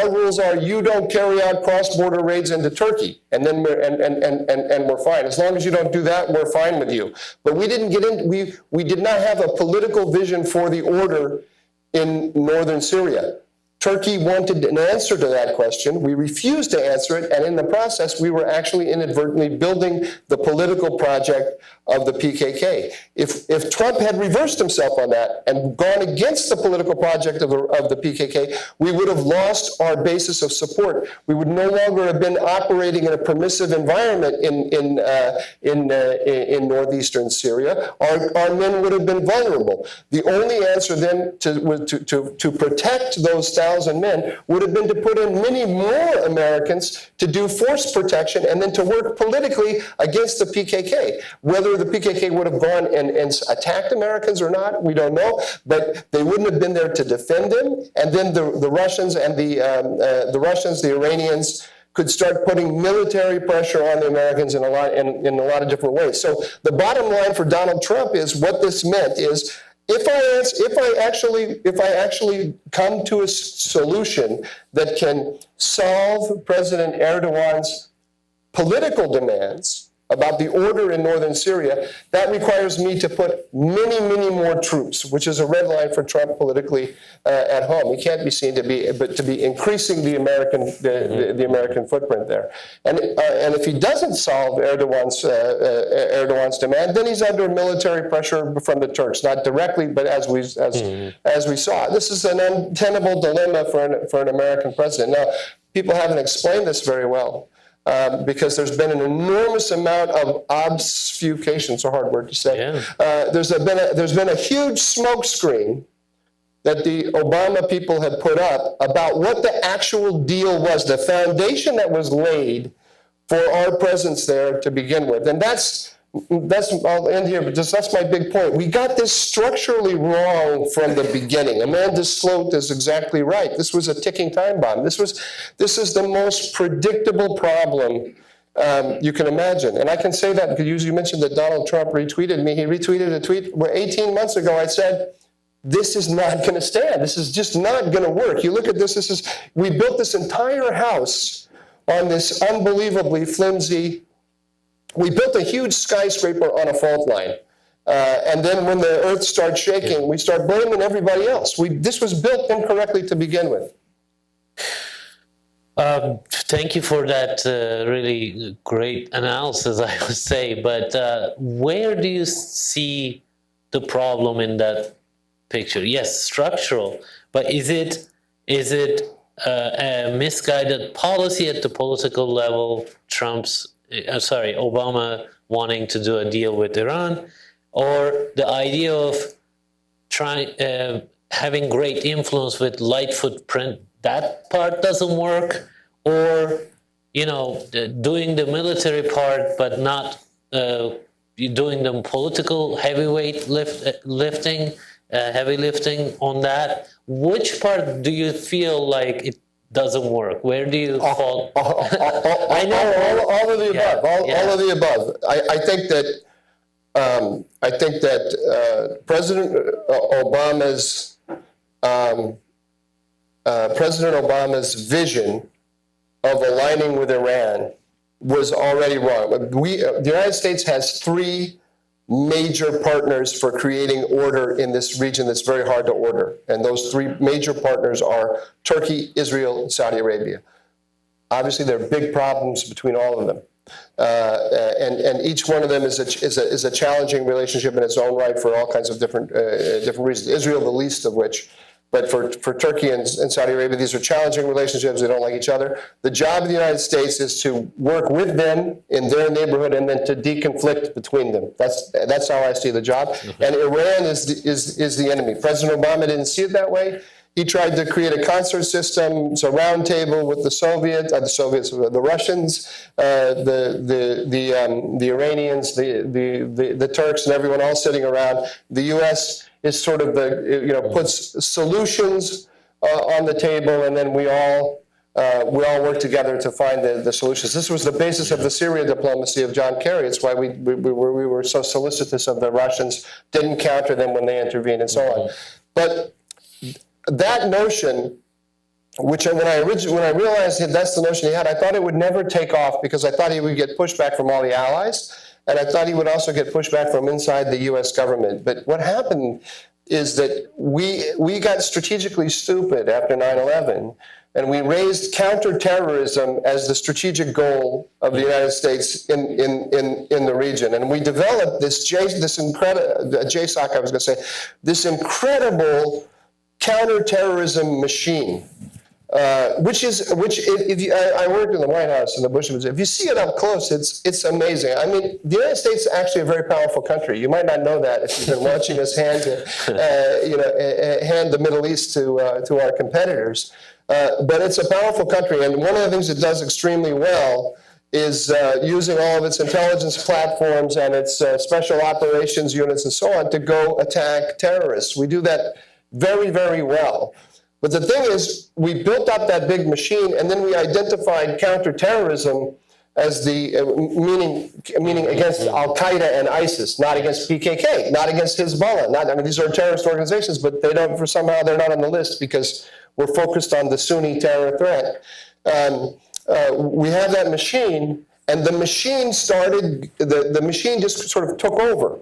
rules are you don't carry out cross-border raids into Turkey, and then we're fine. As long as you don't do that, we're fine with you. But we didn't get in. We did not have a political vision for the order in Northern Syria. Turkey wanted an answer to that question. We refused to answer it, and in the process, we were actually inadvertently building the political project of the PKK. If Trump had reversed himself on that and gone against the political project of the PKK, we would have lost our basis of support. We would no longer have been operating in a permissive environment in northeastern Syria. Our men would have been vulnerable. The only answer then to protect those 1,000 men would have been to put in many more Americans to do force protection and then to work politically against the PKK. Whether the PKK would have gone and attacked Americans or not, we don't know, but they wouldn't have been there to defend them. And then the Russians and the Iranians could start putting military pressure on the Americans in a lot of different ways. So the bottom line for Donald Trump is what this meant is, if I actually come to a solution that can solve President Erdogan's political demands about the order in Northern Syria, that requires me to put many, many more troops, which is a red line for Trump politically at home. He can't be seen to be increasing the American footprint there. And if he doesn't solve Erdogan's demand, then he's under military pressure from the Turks, not directly, but as we saw. This is an untenable dilemma for an American president. Now, people haven't explained this very well. Because there's been an enormous amount of obfuscation, it's a hard word to say. Yeah. There's been a huge smokescreen that the Obama people had put up about what the actual deal was, the foundation that was laid for our presence there to begin with. And I'll end here, but that's my big point. We got this structurally wrong from the beginning. Amanda Sloat is exactly right. This was a ticking time bomb. This is the most predictable problem you can imagine. And I can say that because you mentioned that Donald Trump retweeted me. He retweeted a tweet where 18 months ago I said, this is not going to stand. This is just not going to work. You look at this, we built this entire house on this unbelievably flimsy. We built a huge skyscraper on a fault line. And then when the earth starts shaking, we start blaming everybody else. This was built incorrectly to begin with. Thank you for that really great analysis, I would say. But where do you see the problem in that picture? Yes, structural, but is it a misguided policy at the political level? Obama wanting to do a deal with Iran, or the idea of having great influence with light footprint, that part doesn't work, or doing the military part but not doing the political heavy lifting on that. Which part do you feel like it doesn't work? Where do you fall? I know all of the above. All of the above. I think that President Obama's vision of aligning with Iran was already wrong. The United States has three major partners for creating order in this region that's very hard to order. And those three major partners are Turkey, Israel, and Saudi Arabia. Obviously, there are big problems between all of them. And each one of them is a challenging relationship in its own right for all kinds of different reasons. Israel, the least of which. But for Turkey and Saudi Arabia, these are challenging relationships. They don't like each other. The job of the United States is to work with them in their neighborhood and then to deconflict between them. That's how I see the job. Mm-hmm. And Iran is the enemy. President Obama didn't see it that way. He tried to create a concert system. It's a round table with the Russians, the Iranians, the Turks, and everyone else sitting around. The U.S. is sort of puts solutions on the table, and then we all work together to find the solutions. This was the basis of the Syria diplomacy of John Kerry. It's why we were so solicitous of the Russians, didn't counter them when they intervened, and so on. But that notion, which when I realized that's the notion he had, I thought it would never take off because I thought he would get pushback from all the allies, and I thought he would also get pushback from inside the U.S. government. But what happened is that we got strategically stupid after 9/11, and we raised counterterrorism as the strategic goal of the United States in the region, and we developed this incredible counterterrorism machine, I worked in the White House in the Bush administration. If you see it up close, it's amazing. I mean, the United States is actually a very powerful country. You might not know that if you've been watching us hand the Middle East to our competitors. But it's a powerful country, and one of the things it does extremely well is using all of its intelligence platforms and its special operations units and so on to go attack terrorists. We do that very, very well. But the thing is, we built up that big machine, and then we identified counterterrorism as the meaning against Al-Qaeda and ISIS, not against PKK, not against Hezbollah. These are terrorist organizations, but somehow they're not on the list because we're focused on the Sunni terror threat. We have that machine, And the machine started, the machine just sort of took over.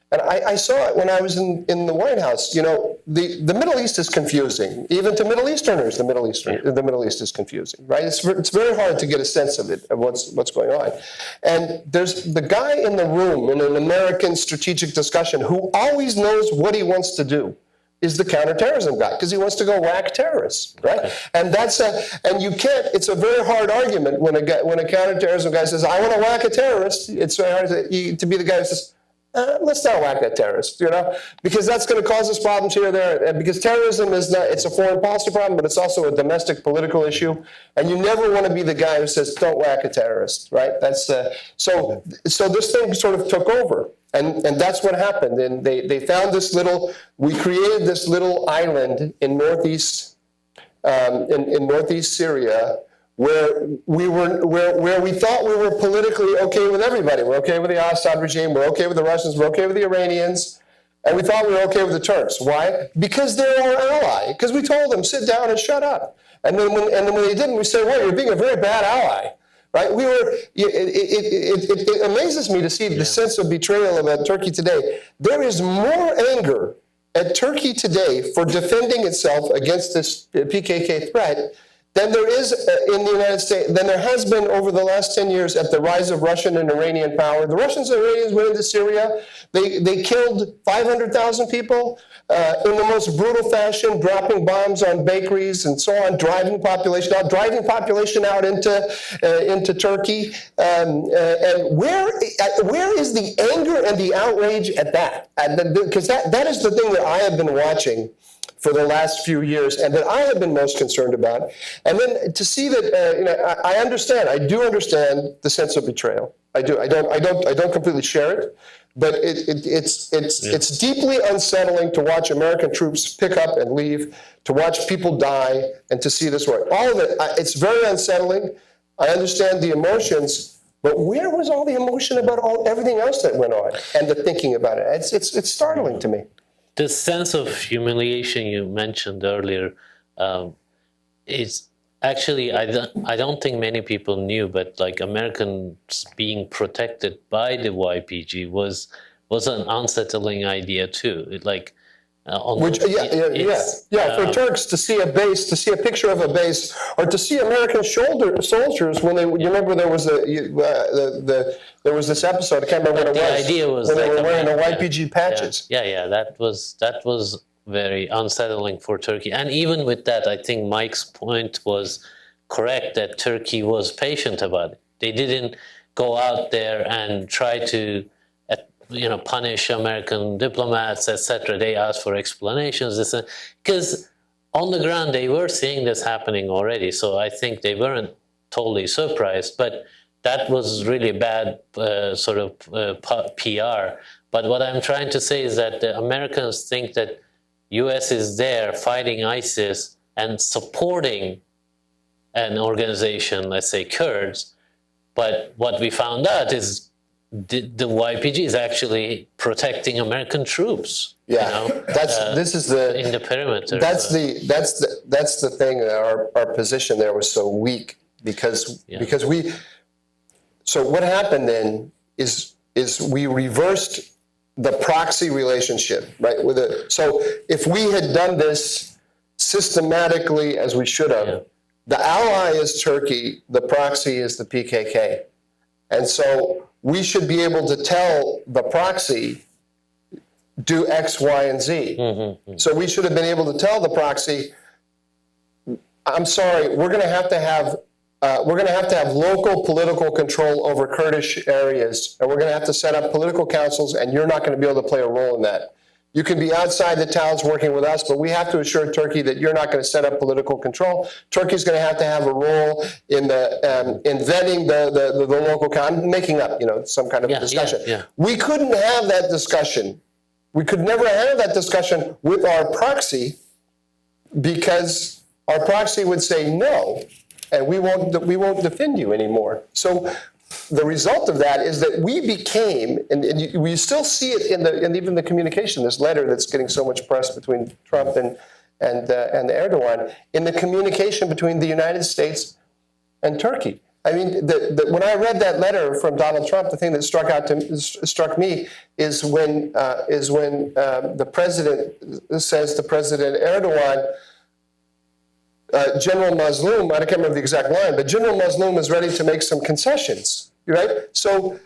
And I saw it when I was in the White House. You know, the Middle East is confusing. Even to Middle Easterners, the Middle East is confusing, right? It's very hard to get a sense of it, of what's going on. And there's the guy in the room in an American strategic discussion who always knows what he wants to do is the counterterrorism guy, because he wants to go whack terrorists, right? And and you can't, it's a very hard argument when a counterterrorism guy says, I want to whack a terrorist. It's very hard to be the guy who says, let's not whack that terrorist, you know, because that's going to cause us problems here or there. And because terrorism is not, it's a foreign policy problem, but it's also a domestic political issue. And you never want to be the guy who says, don't whack a terrorist, right? That's so this thing sort of took over. And that's what happened. And they found this we created this little island in northeast Syria, where we thought we were politically okay with everybody. We're okay with the Assad regime, we're okay with the Russians, we're okay with the Iranians, and we thought we were okay with the Turks. Why? Because they're our ally. Because we told them, sit down and shut up. And then when they didn't, we said, well, you're being a very bad ally. Right? It amazes me to see the sense of betrayal about Turkey today. There is more anger at Turkey today for defending itself against this PKK threat than there is in the United States, than there has been over the last 10 years at the rise of Russian and Iranian power. The Russians and Iranians went into Syria. They killed 500,000 people in the most brutal fashion, dropping bombs on bakeries and so on, driving population out into Turkey. And where is the anger and the outrage at that? Because that is the thing that I have been watching for the last few years, and that I have been most concerned about. And then to see that, I do understand the sense of betrayal. I do. I don't completely share it, but it's deeply unsettling to watch American troops pick up and leave, to watch people die, and to see this work. All of it, it's very unsettling. I understand the emotions, but where was all the emotion about everything else that went on, and the thinking about it? It's startling to me. The sense of humiliation you mentioned earlier is actually, I don't think many people knew, but like Americans being protected by the YPG was an unsettling idea too. For Turks to see a base, to see a picture of a base, or to see American soldiers when you remember there was there was this episode, I can't remember what it was. The idea was when they were wearing the YPG patches. That was very unsettling for Turkey. And even with that, I think Mike's point was correct, that Turkey was patient about it. They didn't go out there and try to punish American diplomats, etc. They asked for explanations, because on the ground they were seeing this happening already. So I think they weren't totally surprised, but that was really bad PR. But what I'm trying to say is that the Americans think that U.S. is there fighting ISIS and supporting an organization, let's say Kurds. But what we found out is the YPG is actually protecting American troops. Yeah, this is in the perimeter. That's the thing. Our position there was so weak because we. So what happened then is we reversed the proxy relationship, right? So if we had done this systematically as we should have, the ally is Turkey, the proxy is the PKK, and so we should be able to tell the proxy, do X, Y, and Z. Mm-hmm. So we should have been able to tell the proxy, I'm sorry, we're going to have to have local political control over Kurdish areas, and we're going to have to set up political councils, and you're not going to be able to play a role in that. You can be outside the towns working with us, but we have to assure Turkey that you're not going to set up political control. Turkey's going to have a role in vetting the local council. I'm making up, some kind of discussion. We couldn't have that discussion. We could never have that discussion with our proxy, because our proxy would say no, and we won't defend you anymore. So the result of that is that we became, and we still see it in even the communication, this letter that's getting so much press between Trump and Erdogan, in the communication between the United States and Turkey. I mean, when I read that letter from Donald Trump, the thing that struck me is when the president says to President Erdogan, General Mazloum, I can't remember the exact line, but General Mazloum is ready to make some concessions, right? So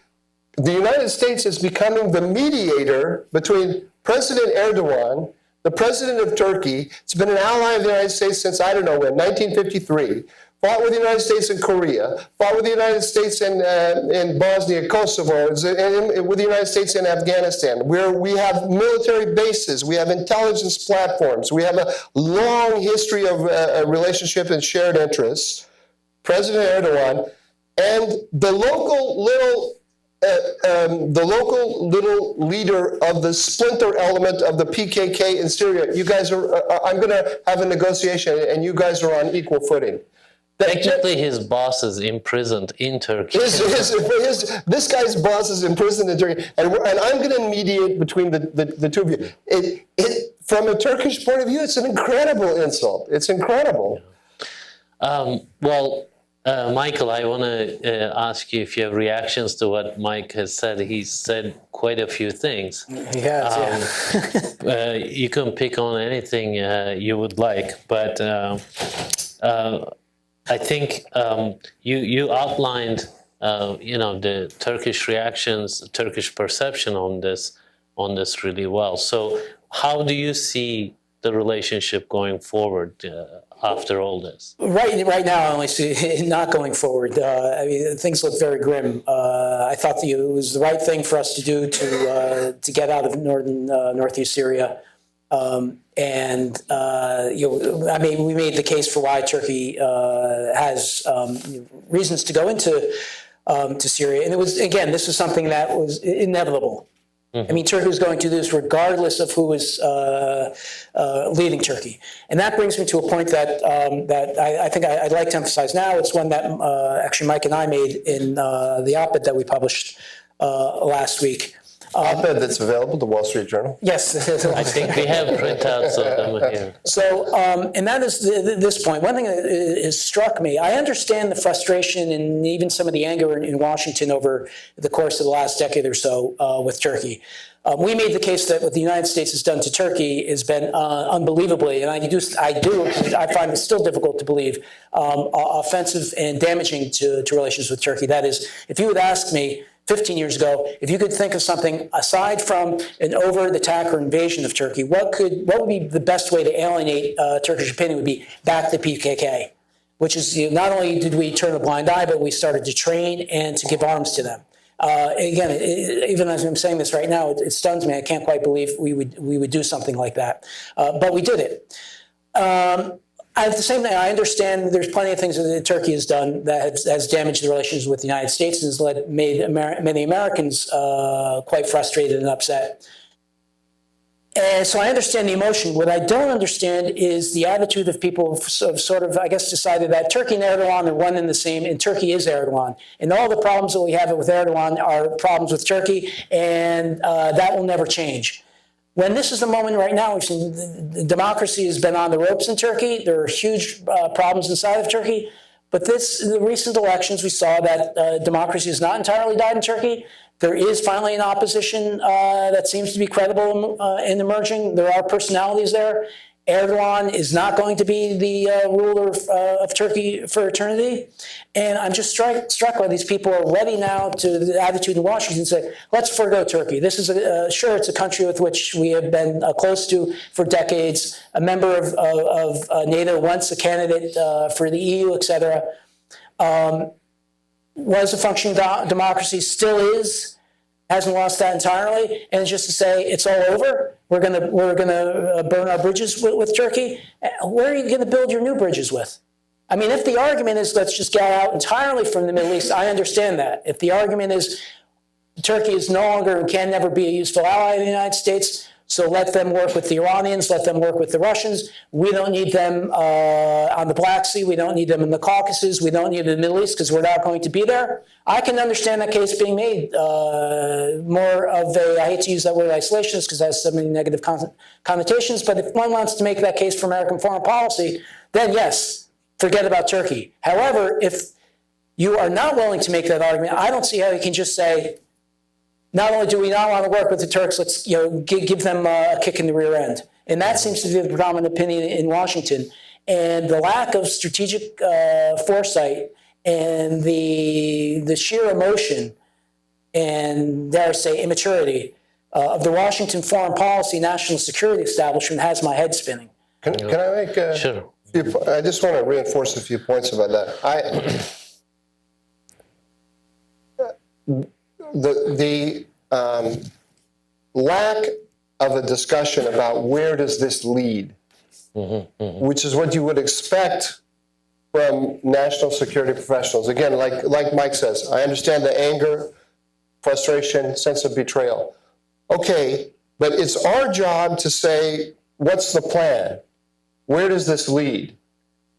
the United States is becoming the mediator between President Erdogan, the president of Turkey. It's been an ally of the United States since, I don't know when, 1953. Fought with the United States in Korea, fought with the United States in Bosnia, Kosovo, with the United States in Afghanistan, where we have military bases, we have intelligence platforms, we have a long history of a relationship and shared interests. President Erdogan and the local little leader of the splinter element of the PKK in Syria. You guys are, I'm going to have a negotiation, and you guys are on equal footing. Technically, his boss is imprisoned in Turkey. This guy's boss is imprisoned in Turkey, and I'm going to mediate between the two of you. From a Turkish point of view, it's an incredible insult. It's incredible. Michael, I want to ask you if you have reactions to what Mike has said. He's said quite a few things. He has, yeah. You can pick on anything you would like, but I think you outlined, the Turkish reactions, Turkish perception on this really well. So, how do you see the relationship going forward after all this? Right now, I only see it not going forward. I mean, things look very grim. I thought it was the right thing for us to do to get out of northeast Syria. I mean, we made the case for why Turkey has reasons to go into to Syria, and it was, again, this was something that was inevitable. Mm-hmm. I mean, Turkey was going to do this regardless of who was leading Turkey, and that brings me to a point that I think I'd like to emphasize now. It's one that actually Mike and I made in the op-ed that we published last week. Op-ed that's available, the Wall Street Journal? Yes. I think we have printouts of them here. So, and that is this point. One thing that has struck me, I understand the frustration and even some of the anger in Washington over the course of the last decade or so with Turkey. We made the case that what the United States has done to Turkey has been unbelievably, and I find it still difficult to believe, offensive and damaging to relations with Turkey. That is, if you would ask me 15 years ago, if you could think of something aside from an overt attack or invasion of Turkey, what would be the best way to alienate Turkish opinion would be back the PKK, which is, not only did we turn a blind eye, but we started to train and to give arms to them. Again, even as I'm saying this right now, it stuns me. I can't quite believe we would do something like that, but we did it. At the same time, I understand there's plenty of things that Turkey has done that has damaged the relations with the United States and has made many Americans quite frustrated and upset. And so I understand the emotion. What I don't understand is the attitude of people who sort of, I guess, decided that Turkey and Erdogan are one and the same, and Turkey is Erdogan. And all the problems that we have with Erdogan are problems with Turkey, and that will never change. When this is the moment right now, we've seen the democracy has been on the ropes in Turkey. There are huge problems inside of Turkey. But the recent elections, we saw that democracy has not entirely died in Turkey. There is finally an opposition that seems to be credible and emerging. There are personalities there. Erdogan is not going to be the ruler of Turkey for eternity. And I'm just struck by these people are ready now to the attitude in Washington say, let's forgo Turkey. This is sure, it's a country with which we have been close to for decades, a member of NATO, once a candidate for the EU, et cetera. Was a functioning democracy, still is, hasn't lost that entirely, and it's just to say it's all over. We're gonna burn our bridges with Turkey. Where are you going to build your new bridges with? I mean, if the argument is let's just get out entirely from the Middle East, I understand that. If the argument is Turkey is no longer and can never be a useful ally of the United States, so let them work with the Iranians, let them work with the Russians. We don't need them on the Black Sea. We don't need them in the Caucasus. We don't need them in the Middle East because we're not going to be there. I can understand that case being made more of a, I hate to use that word isolationist because it has so many negative connotations, but if one wants to make that case for American foreign policy, then yes, forget about Turkey. However, if you are not willing to make that argument. I don't see how you can just say, not only do we not want to work with the Turks, let's give them a kick in the rear end. And that seems to be the predominant opinion in Washington. And the lack of strategic foresight and the sheer emotion and, dare I say, immaturity of the Washington foreign policy national security establishment has my head spinning. Can I make a Sure. I just want to reinforce a few points about that. The lack of a discussion about where does this lead, which is what you would expect from national security professionals. Again, like Mike says, I understand the anger, frustration, sense of betrayal. Okay, but it's our job to say, what's the plan? Where does this lead?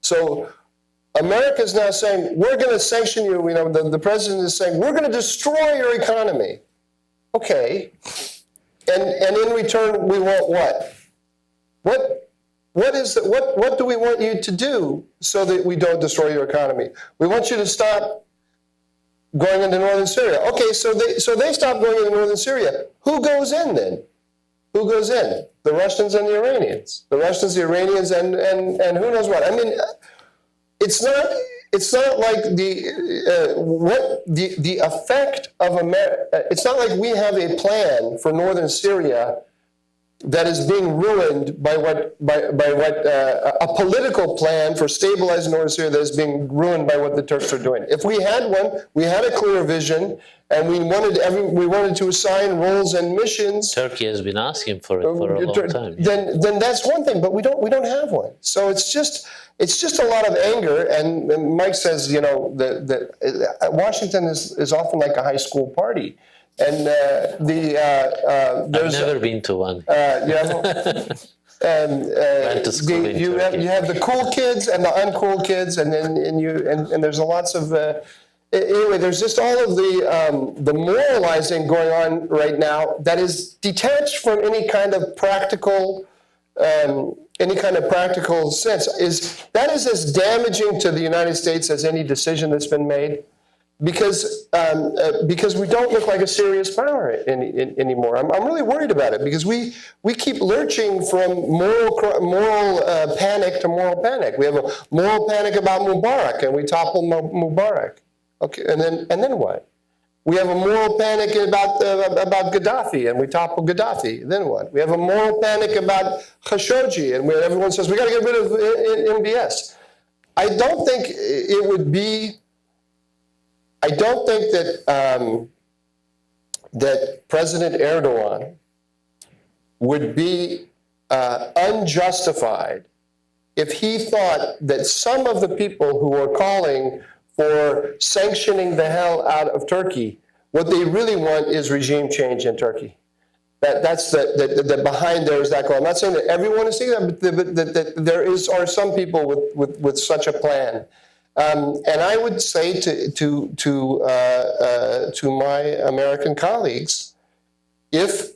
So America is now saying, we're going to sanction you. You know, the president is saying, we're going to destroy your economy. Okay. And in return, we want what? What do we want you to do so that we don't destroy your economy? We want you to stop going into Northern Syria. Okay, so they stop going into Northern Syria. Who goes in then? Who goes in? The Russians and the Iranians. The Russians, the Iranians, and who knows what. I mean, it's not like the effect of America. It's not like we have a plan for Northern Syria that is being ruined by a political plan for stabilizing Northern Syria that is being ruined by what the Turks are doing. If we had one, we had a clear vision, and we wanted to assign roles and missions. Turkey has been asking for it for a long time. Then that's one thing, but we don't have one. So it's just a lot of anger. And Mike says, you know, Washington is often like a high school party. And I've never been to one. And you have the cool kids and the uncool kids, and there's lots of anyway. There's just all of the moralizing going on right now that is detached from any kind of practical sense. That is as damaging to the United States as any decision that's been made. Because we don't look like a serious power anymore. I'm really worried about it because we keep lurching from moral panic to moral panic. We have a moral panic about Mubarak and we topple Mubarak. Okay, and then what? We have a moral panic about Gaddafi and we topple Gaddafi. Then what? We have a moral panic about Khashoggi and everyone says we got to get rid of MBS. I don't think that President Erdogan would be unjustified if he thought that some of the people who are calling for sanctioning the hell out of Turkey, what they really want is regime change in Turkey. That's the behind there is that goal. I'm not saying that everyone is saying that, but that there are some people with such a plan. And I would say to my American colleagues, if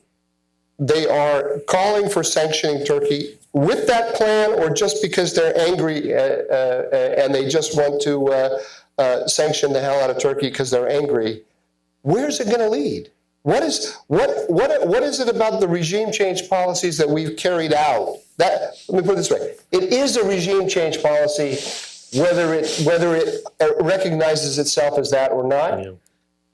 they are calling for sanctioning Turkey with that plan, or just because they're angry and they just want to sanction the hell out of Turkey because they're angry, where's it going to lead? What is it about the regime change policies that we've carried out? Let me put it this way: it is a regime change policy, whether it recognizes itself as that or not. Yeah.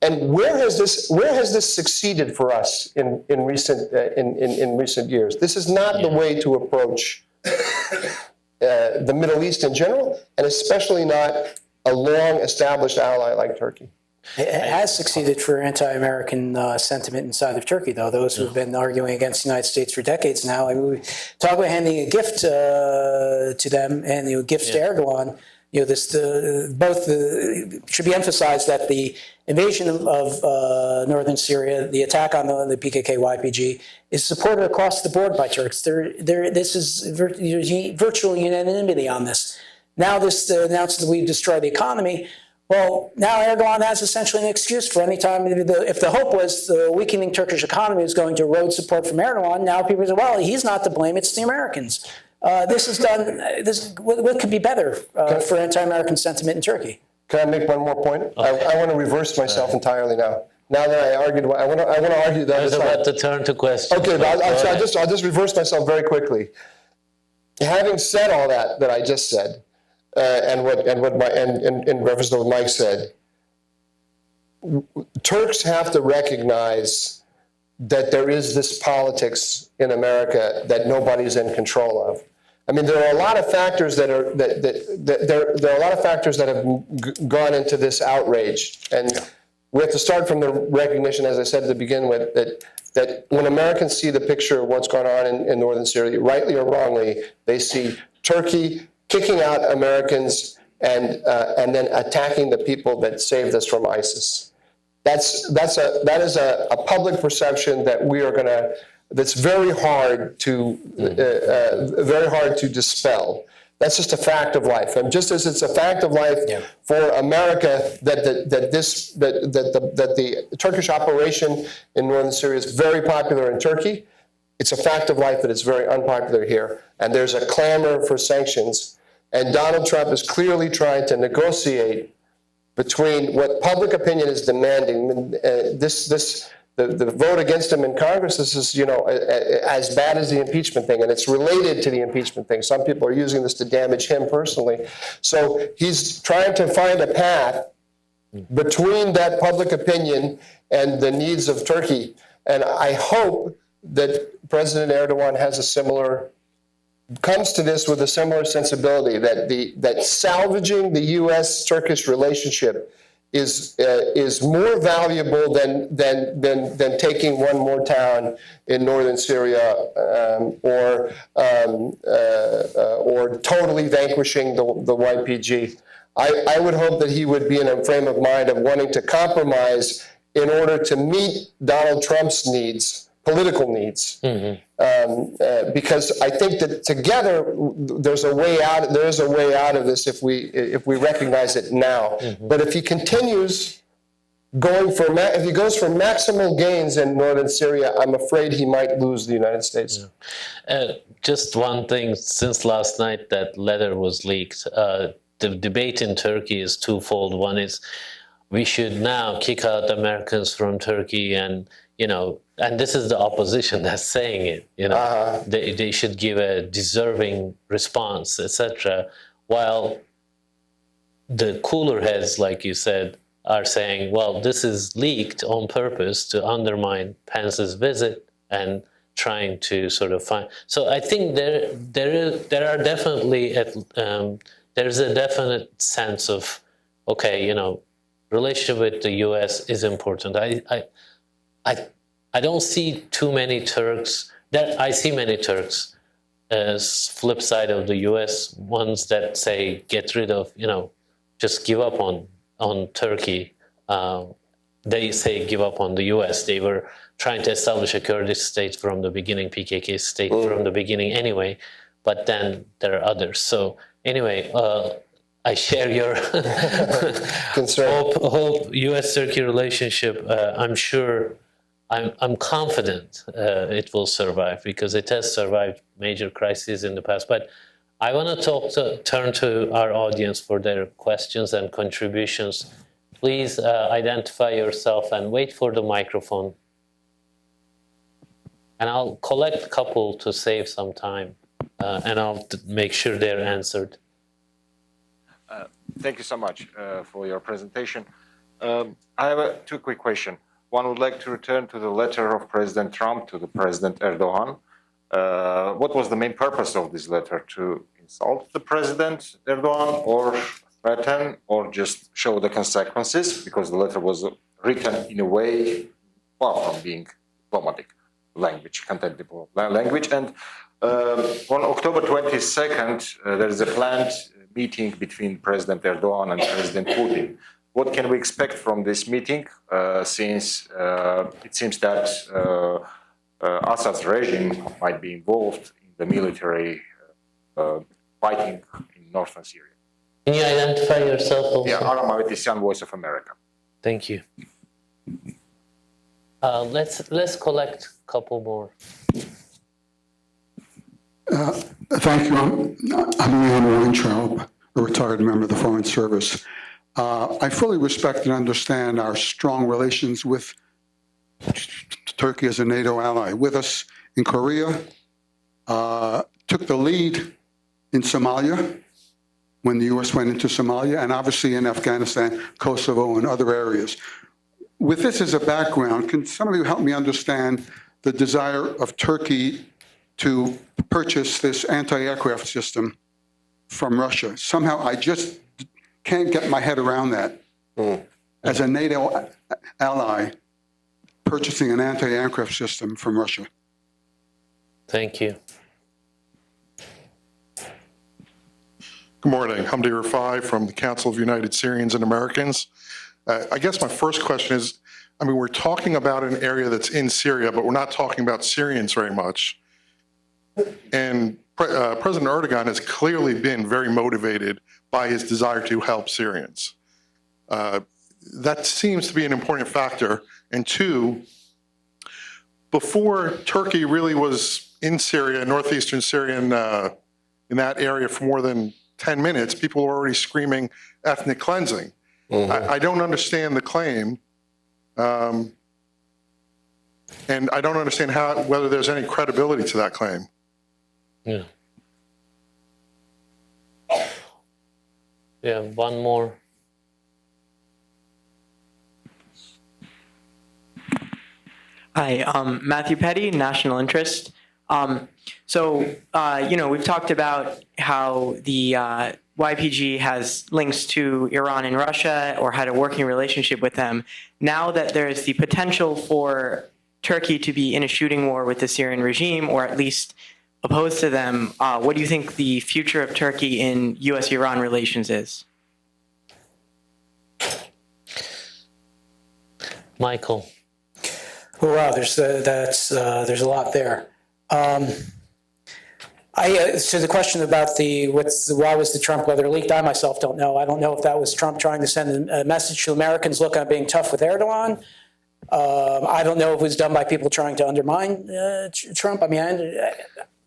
And where has this succeeded for us in recent years? This is not the way to approach the Middle East in general, and especially not a long established ally like Turkey. It has succeeded for anti-American sentiment inside of Turkey, though. Those who have been arguing against the United States for decades now. I mean, we talk about handing a gift to them and gifts to Erdogan. It should be emphasized that the invasion of Northern Syria, the attack on the PKK-YPG, is supported across the board by Turks. This is virtual unanimity on this. Now this announcement that we've destroyed the economy. Well, now Erdogan has essentially an excuse for any time. If the hope was the weakening Turkish economy is going to erode support from Erdogan, now people say, well, he's not to blame, it's the Americans. What could be better for anti-American sentiment in Turkey? Can I make one more point? Okay. I want to reverse myself entirely now. Now that I argued, I want to argue that. I was about to turn to questions. Okay, but I'll just reverse myself very quickly. Having said all that I just said, and in reference to what Mike said, Turks have to recognize that there is this politics in America that nobody's in control of. I mean, there are a lot of factors that have gone into this outrage, and we have to start from the recognition, as I said to begin with, that when Americans see the picture of what's going on in Northern Syria, rightly or wrongly, they see Turkey kicking out Americans and then attacking the people that saved us from ISIS. That is a public perception that we are going to. That's very hard to dispel. That's just a fact of life, and just as it's a fact of life for America that the Turkish operation in Northern Syria is very popular in Turkey, it's a fact of life that it's very unpopular here, and there's a clamor for sanctions. And Donald Trump is clearly trying to negotiate between what public opinion is demanding. The vote against him in Congress is, as bad as the impeachment thing, and it's related to the impeachment thing. Some people are using this to damage him personally. So he's trying to find a path between that public opinion and the needs of Turkey. And I hope that President Erdogan comes to this with a similar sensibility, that salvaging the U.S.-Turkish relationship is more valuable than taking one more town in northern Syria or totally vanquishing the YPG. I would hope that he would be in a frame of mind of wanting to compromise in order to meet Donald Trump's needs, political needs, because I think that together there's a way out. There is a way out of this if we recognize it now. But if he continues if he goes for maximal gains in northern Syria, I'm afraid he might lose the United States. Just one thing: since last night that letter was leaked, the debate in Turkey is twofold. One is we should now kick out Americans from Turkey, and and this is the opposition that's saying it. They should give a deserving response, etc. While the cooler heads, like you said, are saying, well, this is leaked on purpose to undermine Pence's visit and trying to sort of find. So I think there are definitely there's a definite sense of, okay, relationship with the U.S. is important. I don't see too many Turks. I see many Turks as flip side of the U.S. ones that say get rid of, just give up on Turkey. They say give up on the U.S. They were trying to establish a Kurdish state from the beginning, PKK state from the beginning anyway, but then there are others. So anyway, I share your concern. Hope U.S.-Turkey relationship. I'm confident it will survive because it has survived major crises in the past. But I want to turn to our audience for their questions and contributions. Please identify yourself and wait for the microphone. And I'll collect a couple to save some time, and I'll make sure they're answered. Thank you so much for your presentation. I have two quick questions. One would like to return to the letter of President Trump to the President Erdogan. What was the main purpose of this letter? To insult the President Erdogan or threaten or just show the consequences? Because the letter was written in a way far from being diplomatic language, contemptible language. And on October 22nd, there is a planned meeting between President Erdogan and President Putin. What can we expect from this meeting, since it seems that Assad's regime might be involved in the military fighting in Northern Syria? Can you identify yourself also? Yeah, Aram Avetisian, Voice of America. Thank you. Let's collect a couple more. Thank you. I'm Leon Weintraub, a retired member of the Foreign Service. I fully respect and understand our strong relations with Turkey as a NATO ally. With us in Korea, took the lead in Somalia when the U.S. went into Somalia, and obviously in Afghanistan, Kosovo, and other areas. With this as a background, can some of you help me understand the desire of Turkey to purchase this anti-aircraft system from Russia? Somehow I just can't get my head around that. As a NATO ally, purchasing an anti-aircraft system from Russia. Thank you. Good morning. Hamdi Rafai from the Council of United Syrians and Americans. I guess my first question is, I mean, we're talking about an area that's in Syria, but we're not talking about Syrians very much. And President Erdogan has clearly been very motivated by his desire to help Syrians. That seems to be an important factor. And two, before Turkey really was in Syria, northeastern Syria, in that area for more than 10 minutes, people were already screaming ethnic cleansing. I don't understand the claim, and I don't understand whether there's any credibility to that claim. Yeah. Yeah, one more. Hi, Matthew Petty, National Interest. We've talked about how the YPG has links to Iran and Russia or had a working relationship with them. Now that there's the potential for Turkey to be in a shooting war with the Syrian regime, or at least opposed to them, what do you think the future of Turkey in U.S.-Iran relations is? Michael. Oh, wow, there's a lot there. So the question about why was the Trump letter leaked, I myself don't know. I don't know if that was Trump trying to send a message to Americans, look, I'm being tough with Erdogan. I don't know if it was done by people trying to undermine Trump. I mean,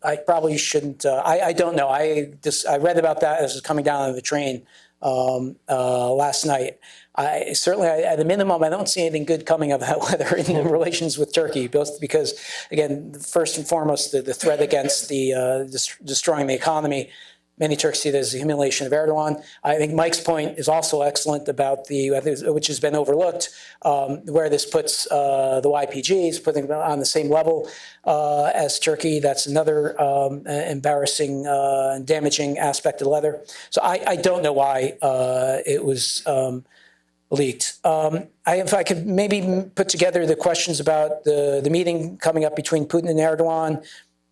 I probably shouldn't. I don't know. I read about that as coming down on the train last night. Certainly, at a minimum, I don't see anything good coming of that, whether in relations with Turkey, both because, again, first and foremost, the threat against destroying the economy. Many Turks see it as a humiliation of Erdogan. I think Mike's point is also excellent about which has been overlooked, where this puts the YPGs, putting them on the same level as Turkey. That's another embarrassing and damaging aspect of the letter. So I don't know why it was leaked. If I could maybe put together the questions about the meeting coming up between Putin and Erdogan,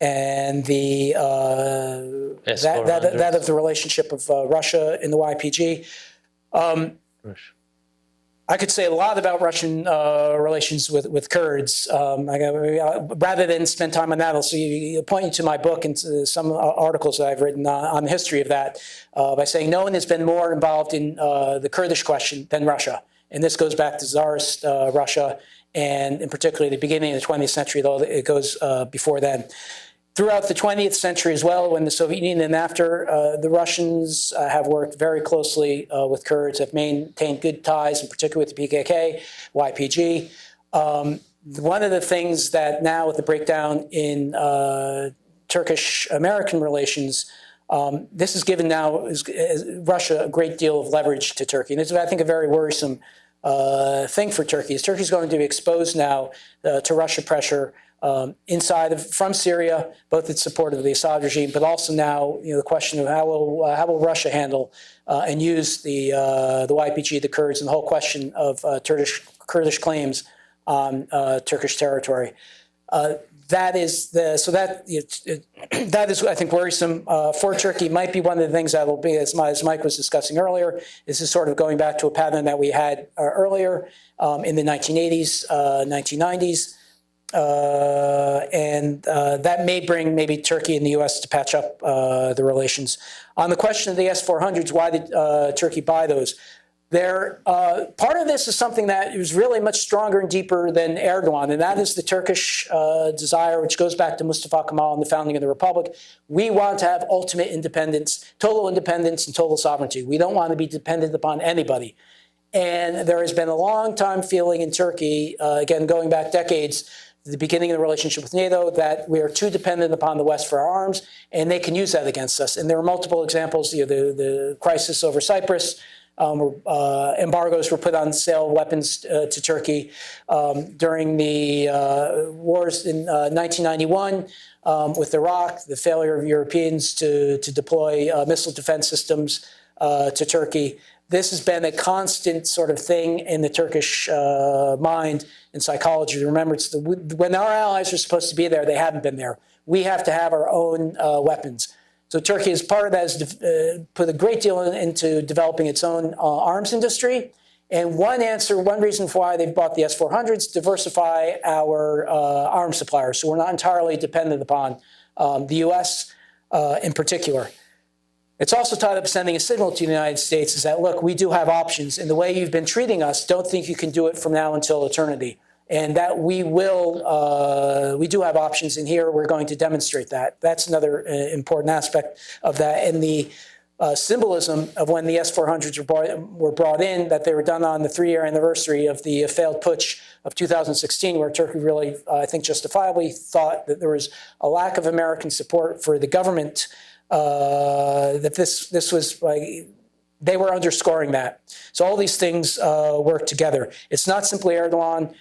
and that of the relationship of Russia in the YPG. I could say a lot about Russian relations with Kurds. Rather than spend time on that, I'll point you to my book and to some articles that I've written on the history of that by saying no one has been more involved in the Kurdish question than Russia. And this goes back to Tsarist Russia, and in particular the beginning of the 20th century, though it goes before then. Throughout the 20th century as well, when the Soviet Union and after, the Russians have worked very closely with Kurds, have maintained good ties, in particular with the PKK, YPG. One of the things that now with the breakdown in Turkish-American relations, this has given now Russia a great deal of leverage to Turkey. And this is, I think, a very worrisome thing for Turkey. Is Turkey's going to be exposed now to Russia pressure from Syria, both in support of the Assad regime, but also now the question of how will Russia handle and use the YPG, the Kurds, and the whole question of Kurdish claims on Turkish territory. That is I think worrisome for Turkey. Might be one of the things that will be, as Mike was discussing earlier. This is sort of going back to a pattern that we had earlier in the 1980s, 1990s. That may bring maybe Turkey and the U.S. to patch up the relations. On the question of the S-400s, why did Turkey buy those? Part of this is something that is really much stronger and deeper than Erdogan, and that is the Turkish desire, which goes back to Mustafa Kemal and the founding of the Republic. We want to have ultimate independence, and total sovereignty. We don't want to be dependent upon anybody. And there has been a long time feeling in Turkey, again, going back decades, the beginning of the relationship with NATO, that we are too dependent upon the West for our arms, and they can use that against us. And there are multiple examples, the crisis over Cyprus, embargoes were put on sale of weapons to Turkey during the wars in 1991 with Iraq, the failure of Europeans to deploy missile defense systems to Turkey. This has been a constant sort of thing in the Turkish mind and psychology. Remember, when our allies are supposed to be there, they haven't been there. We have to have our own weapons. So Turkey, as part of that, has put a great deal into developing its own arms industry. And one reason for why they've bought the S-400s, diversify our arms suppliers. So we're not entirely dependent upon the U.S. In particular. It's also tied up sending a signal to the United States is that, look, we do have options. And the way you've been treating us, don't think you can do it from now until eternity. And that we do have options in here. We're going to demonstrate that. That's another important aspect of that. And the symbolism of when the S-400s were brought in, that they were done on the 3-year anniversary of the failed putsch of 2016, where Turkey really, I think justifiably, thought that there was a lack of American support for the government, that this was like, they were underscoring that. So all these things work together. It's not simply Erdogan.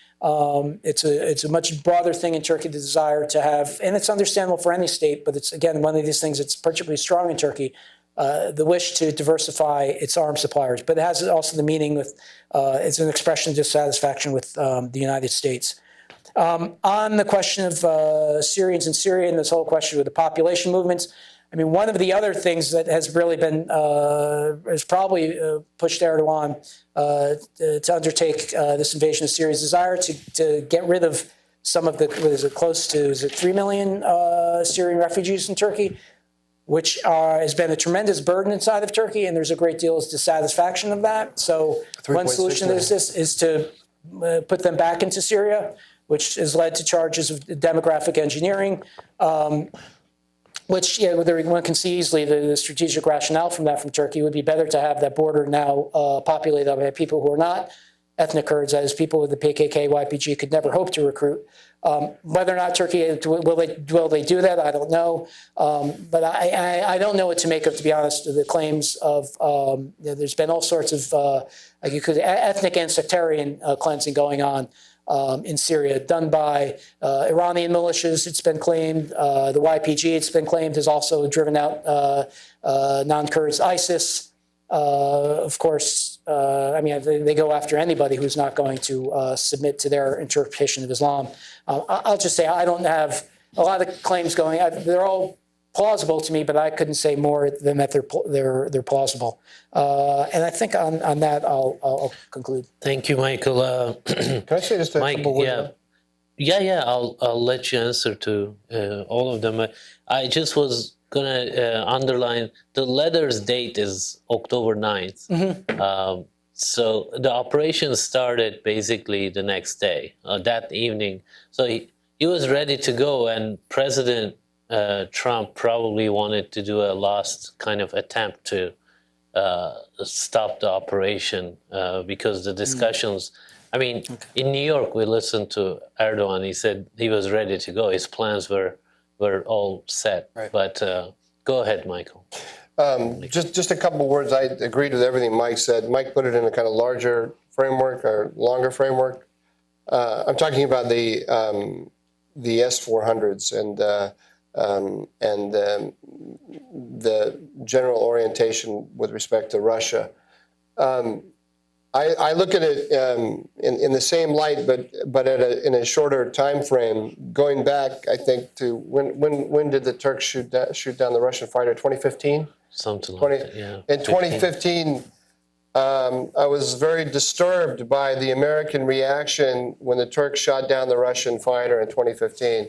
It's a much broader thing in Turkey, the desire to have, and it's understandable for any state, but it's, again, one of these things that's particularly strong in Turkey, the wish to diversify its arms suppliers. But it has also the meaning with, it's an expression of dissatisfaction with the United States. On the question of Syrians in Syria and this whole question of the population movements, I mean, one of the other things that has really been, has probably pushed Erdogan to undertake this invasion of Syria's desire to get rid of some of the, close to 3 million Syrian refugees in Turkey, which has been a tremendous burden inside of Turkey, and there's a great deal of dissatisfaction of that. So one solution to this is to put them back into Syria, which has led to charges of demographic engineering, which, one can see easily the strategic rationale from that from Turkey would be better to have that border now populated by people who are not ethnic Kurds, as people with the PKK, YPG could never hope to recruit. Whether or not Turkey, will they do that, I don't know. But I don't know what to make of, to be honest, the claims of, there's been all sorts of, ethnic and sectarian cleansing going on in Syria, done by Iranian militias, it's been claimed. The YPG, it's been claimed, has also driven out non-Kurds. ISIS, of course, they go after anybody who's not going to submit to their interpretation of Islam. I'll just say I don't have a lot of claims going. They're all plausible to me, but I couldn't say more than that they're plausible. And I think on that I'll conclude. Thank you, Michael. Can I say just a couple words? Yeah. I'll let you answer to all of them. I just was gonna underline the letter's date is October 9th. Mm-hmm. So the operation started basically the next day, that evening. So he was ready to go, and President Trump probably wanted to do a last kind of attempt to stop the operation because the discussions, in New York, we listened to Erdogan. He said he was ready to go. His plans were all set. Right. But go ahead, Michael. Just a couple words. I agreed with everything Mike said. Mike put it in a kind of larger framework or longer framework. I'm talking about the S-400s and the general orientation with respect to Russia. I look at it in the same light, but in a shorter time frame. Going back, I think to when did the Turks shoot down the Russian fighter? 2015. Something like that. Yeah. In 2015, I was very disturbed by the American reaction when the Turks shot down the Russian fighter in 2015.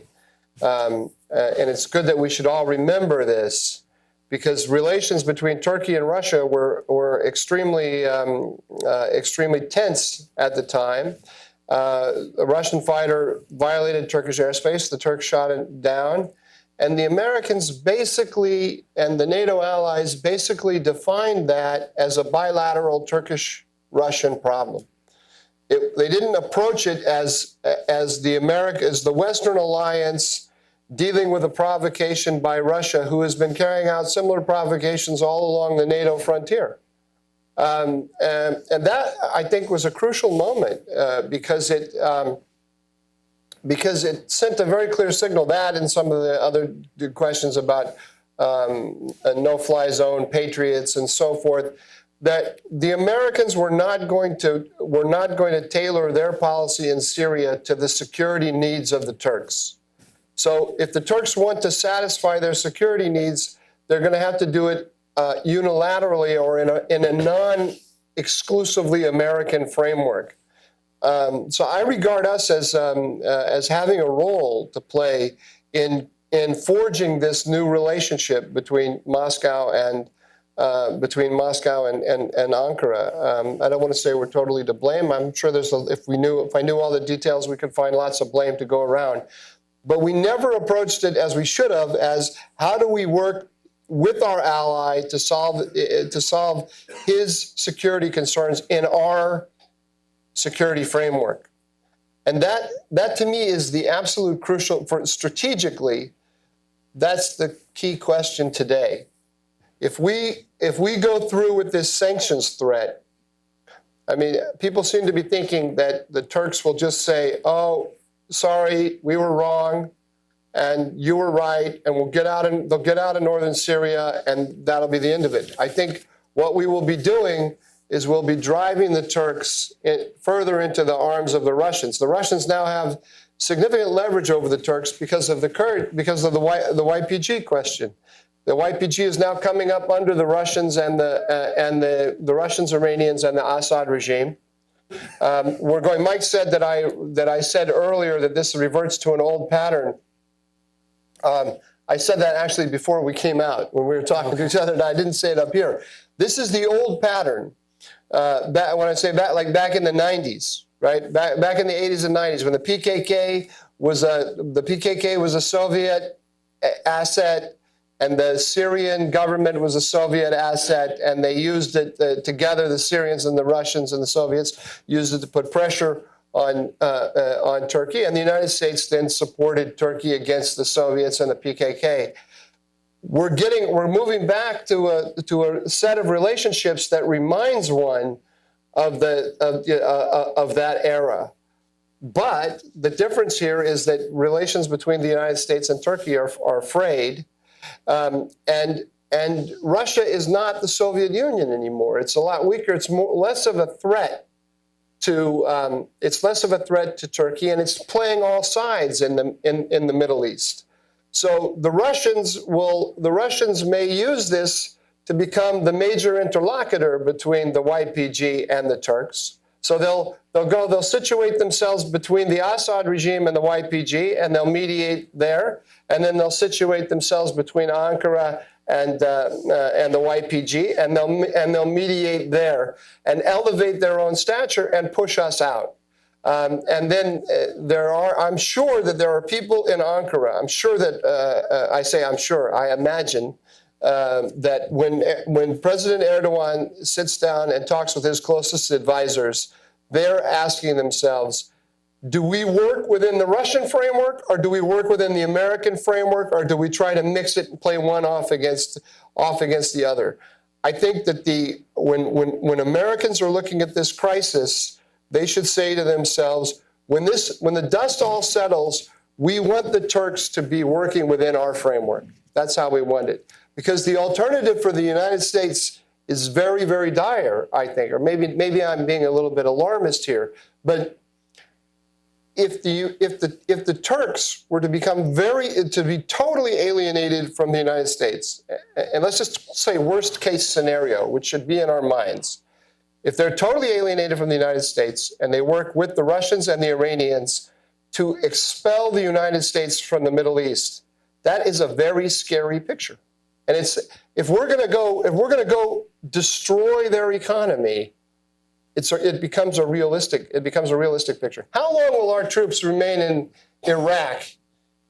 And it's good that we should all remember this, because relations between Turkey and Russia were extremely tense at the time. A Russian fighter violated Turkish airspace. The Turks shot it down. And the Americans basically, and the NATO allies basically defined that as a bilateral Turkish-Russian problem. They didn't approach it as the Western alliance dealing with a provocation by Russia, who has been carrying out similar provocations all along the NATO frontier. And that, I think, was a crucial moment because it sent a very clear signal, that and some of the other questions about a no-fly zone, patriots, and so forth, that the Americans were not going to tailor their policy in Syria to the security needs of the Turks. So if the Turks want to satisfy their security needs, they're going to have to do it unilaterally or in a non-exclusively American framework. So I regard us as having a role to play in forging this new relationship between Moscow and Ankara. I don't want to say we're totally to blame. I'm sure if I knew all the details, we could find lots of blame to go around. But we never approached it as we should have, as how do we work with our ally to solve his security concerns in our security framework. And that to me is the absolute crucial, strategically, that's the key question today. If we go through with this sanctions threat, I mean, people seem to be thinking that the Turks will just say, oh, sorry, we were wrong, and you were right, and they'll get out of Northern Syria, and that'll be the end of it. I think what we will be doing is we'll be driving the Turks further into the arms of the Russians. The Russians now have significant leverage over the Turks because of the YPG question. The YPG is now coming up under the Russians and the Russians, Iranians, and the Assad regime. Mike said that I said earlier that this reverts to an old pattern. I said that actually before we came out when we were talking to each other, and I didn't say it up here. This is the old pattern. When I say that, like back in the 90s, right? Back in the 80s and 90s, when the PKK was a Soviet asset, and the Syrian government was a Soviet asset, and they used it together. The Syrians and the Russians and the Soviets used it to put pressure on Turkey, and the United States then supported Turkey against the Soviets and the PKK. We're moving back to a set of relationships that reminds one of that era. But the difference here is that relations between the United States and Turkey are frayed. And Russia is not the Soviet Union anymore. It's a lot weaker. It's less of a threat to Turkey, and it's playing all sides in the Middle East. So the Russians may use this to become the major interlocutor between the YPG and the Turks. So they'll situate themselves between the Assad regime and the YPG, and they'll mediate there. And then they'll situate themselves between Ankara and the YPG, and they'll mediate there and elevate their own stature and push us out. And then I'm sure that there are people in Ankara. I'm sure that I imagine that when President Erdogan sits down and talks with his closest advisors, they're asking themselves, do we work within the Russian framework, or do we work within the American framework, or do we try to mix it and play one off against the other? I think that when Americans are looking at this crisis, they should say to themselves, when the dust all settles, we want the Turks to be working within our framework. That's how we want it. Because the alternative for the United States is very, very dire, I think. Or maybe I'm being a little bit alarmist here. But if the Turks were to be totally alienated from the United States, and let's just say worst case scenario, which should be in our minds, if they're totally alienated from the United States and they work with the Russians and the Iranians to expel the United States from the Middle East, that is a very scary picture. And if we're going to go destroy their economy, it becomes a realistic picture. How long will our troops remain in Iraq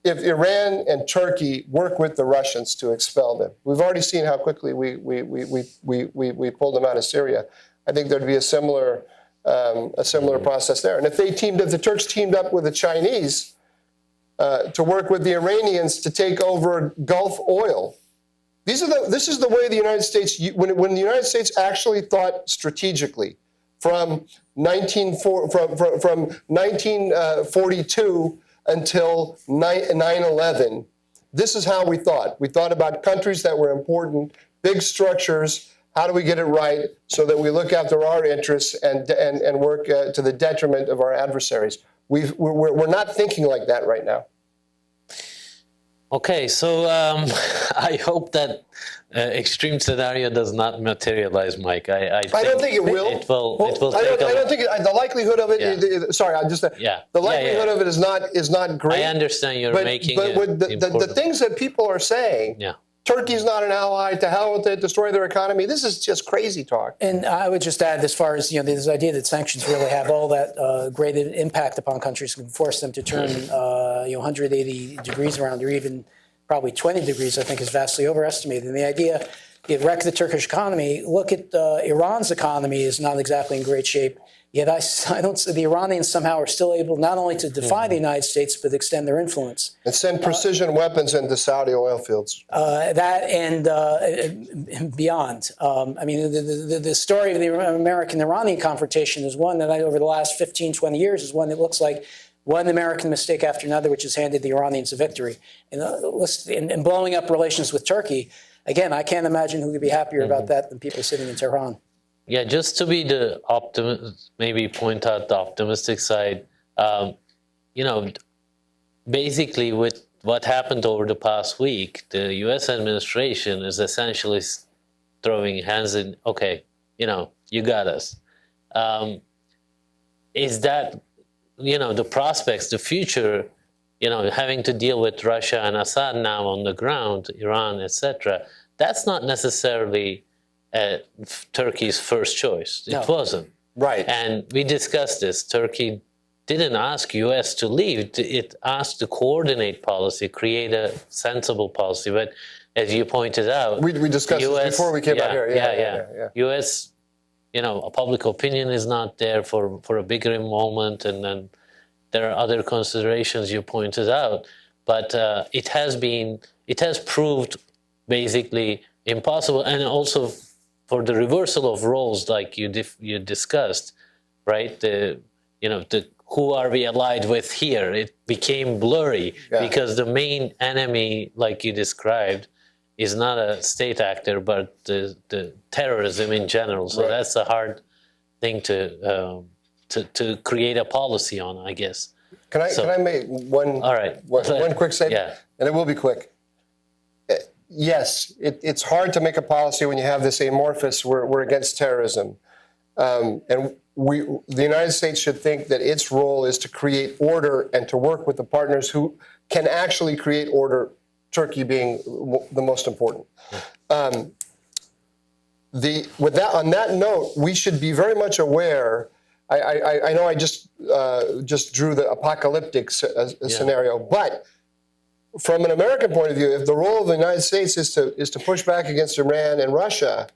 if Iran and Turkey work with the Russians to expel them? We've already seen how quickly we pulled them out of Syria. I think there'd be a similar process there. And if the Turks teamed up with the Chinese to work with the Iranians to take over Gulf oil, this is the way the United States, when the United States actually thought strategically, from 1942 until 9/11. This is how we thought. We thought about countries that were important, big structures. How do we get it right so that we look after our interests and work to the detriment of our adversaries? We're not thinking like that right now. Okay, so I hope that extreme scenario does not materialize, Mike. I don't think it will. It will. Well, it will. I don't think the likelihood of it. Yeah. Sorry, I just. Yeah. The likelihood of it is not great. I understand you're making. But with the things that people are saying. Yeah. Turkey's not an ally. To hell with it. Destroy their economy. This is just crazy talk. And I would just add, as far as this idea that sanctions really have all that great impact upon countries, can force them to turn 180 degrees around, or even probably 20 degrees, I think is vastly overestimated. And the idea, it wrecked the Turkish economy. Look at Iran's economy is not exactly in great shape. Yet I don't see the Iranians somehow are still able not only to defy the United States, but extend their influence. And send precision weapons into Saudi oil fields. That and beyond. I mean, the story of the American-Iranian confrontation is one that over the last 15, 20 years is one that looks like one American mistake after another, which has handed the Iranians a victory. And blowing up relations with Turkey, again, I can't imagine who could be happier about that than people sitting in Tehran. Yeah, just to be the optimist, maybe point out the optimistic side. Basically with what happened over the past week, the U.S. administration is essentially throwing hands in. Okay, you got us. Is that the prospects, the future? Having to deal with Russia and Assad now on the ground, Iran, etc. That's not necessarily Turkey's first choice. It wasn't. Right. And we discussed this. Turkey didn't ask U.S. to leave. It asked to coordinate policy, create a sensible policy. But as you pointed out, we discussed this before we came out here. Yeah. U.S. A public opinion is not there for a bigger moment, and then there are other considerations you pointed out. But it has proved basically impossible, and also for the reversal of roles, like you discussed, right? Who are we allied with here? It became blurry because the main enemy, like you described, is not a state actor, but the terrorism in general. So that's a hard thing to create a policy on, I guess. Can I make one quick statement? Yeah. And it will be quick. Yes, it's hard to make a policy when you have this amorphous, we're against terrorism. And the United States should think that its role is to create order and to work with the partners who can actually create order, Turkey being the most important. On that note, we should be very much aware. I know I just drew the apocalyptic scenario, but from an American point of view, if the role of the United States is to push back against Iran and Russia,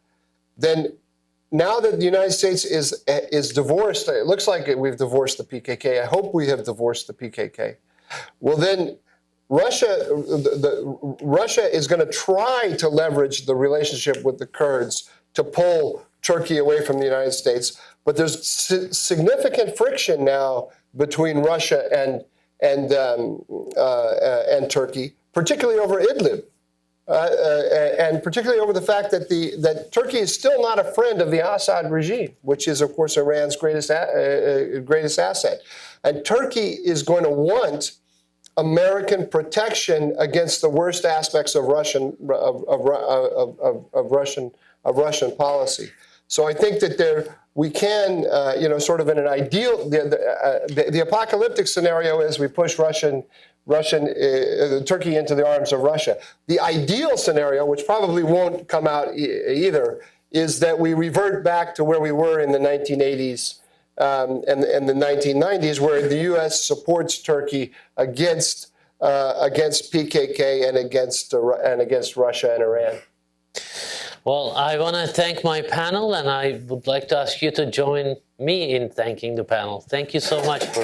then now that the United States is divorced, it looks like we've divorced the PKK. I hope we have divorced the PKK. Well, then Russia is going to try to leverage the relationship with the Kurds to pull Turkey away from the United States. But there's significant friction now between Russia and Turkey, particularly over Idlib, and particularly over the fact that Turkey is still not a friend of the Assad regime, which is, of course, Iran's greatest asset. And Turkey is going to want American protection against the worst aspects of Russian policy. So I think that we can, sort of in an ideal, the apocalyptic scenario is we push Turkey into the arms of Russia. The ideal scenario, which probably won't come out either, is that we revert back to where we were in the 1980s and the 1990s, where the U.S. supports Turkey against PKK and against Russia and Iran. Well, I want to thank my panel, and I would like to ask you to join me in thanking the panel. Thank you so much for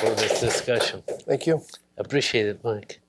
this discussion. Thank you. Appreciate it, Mike.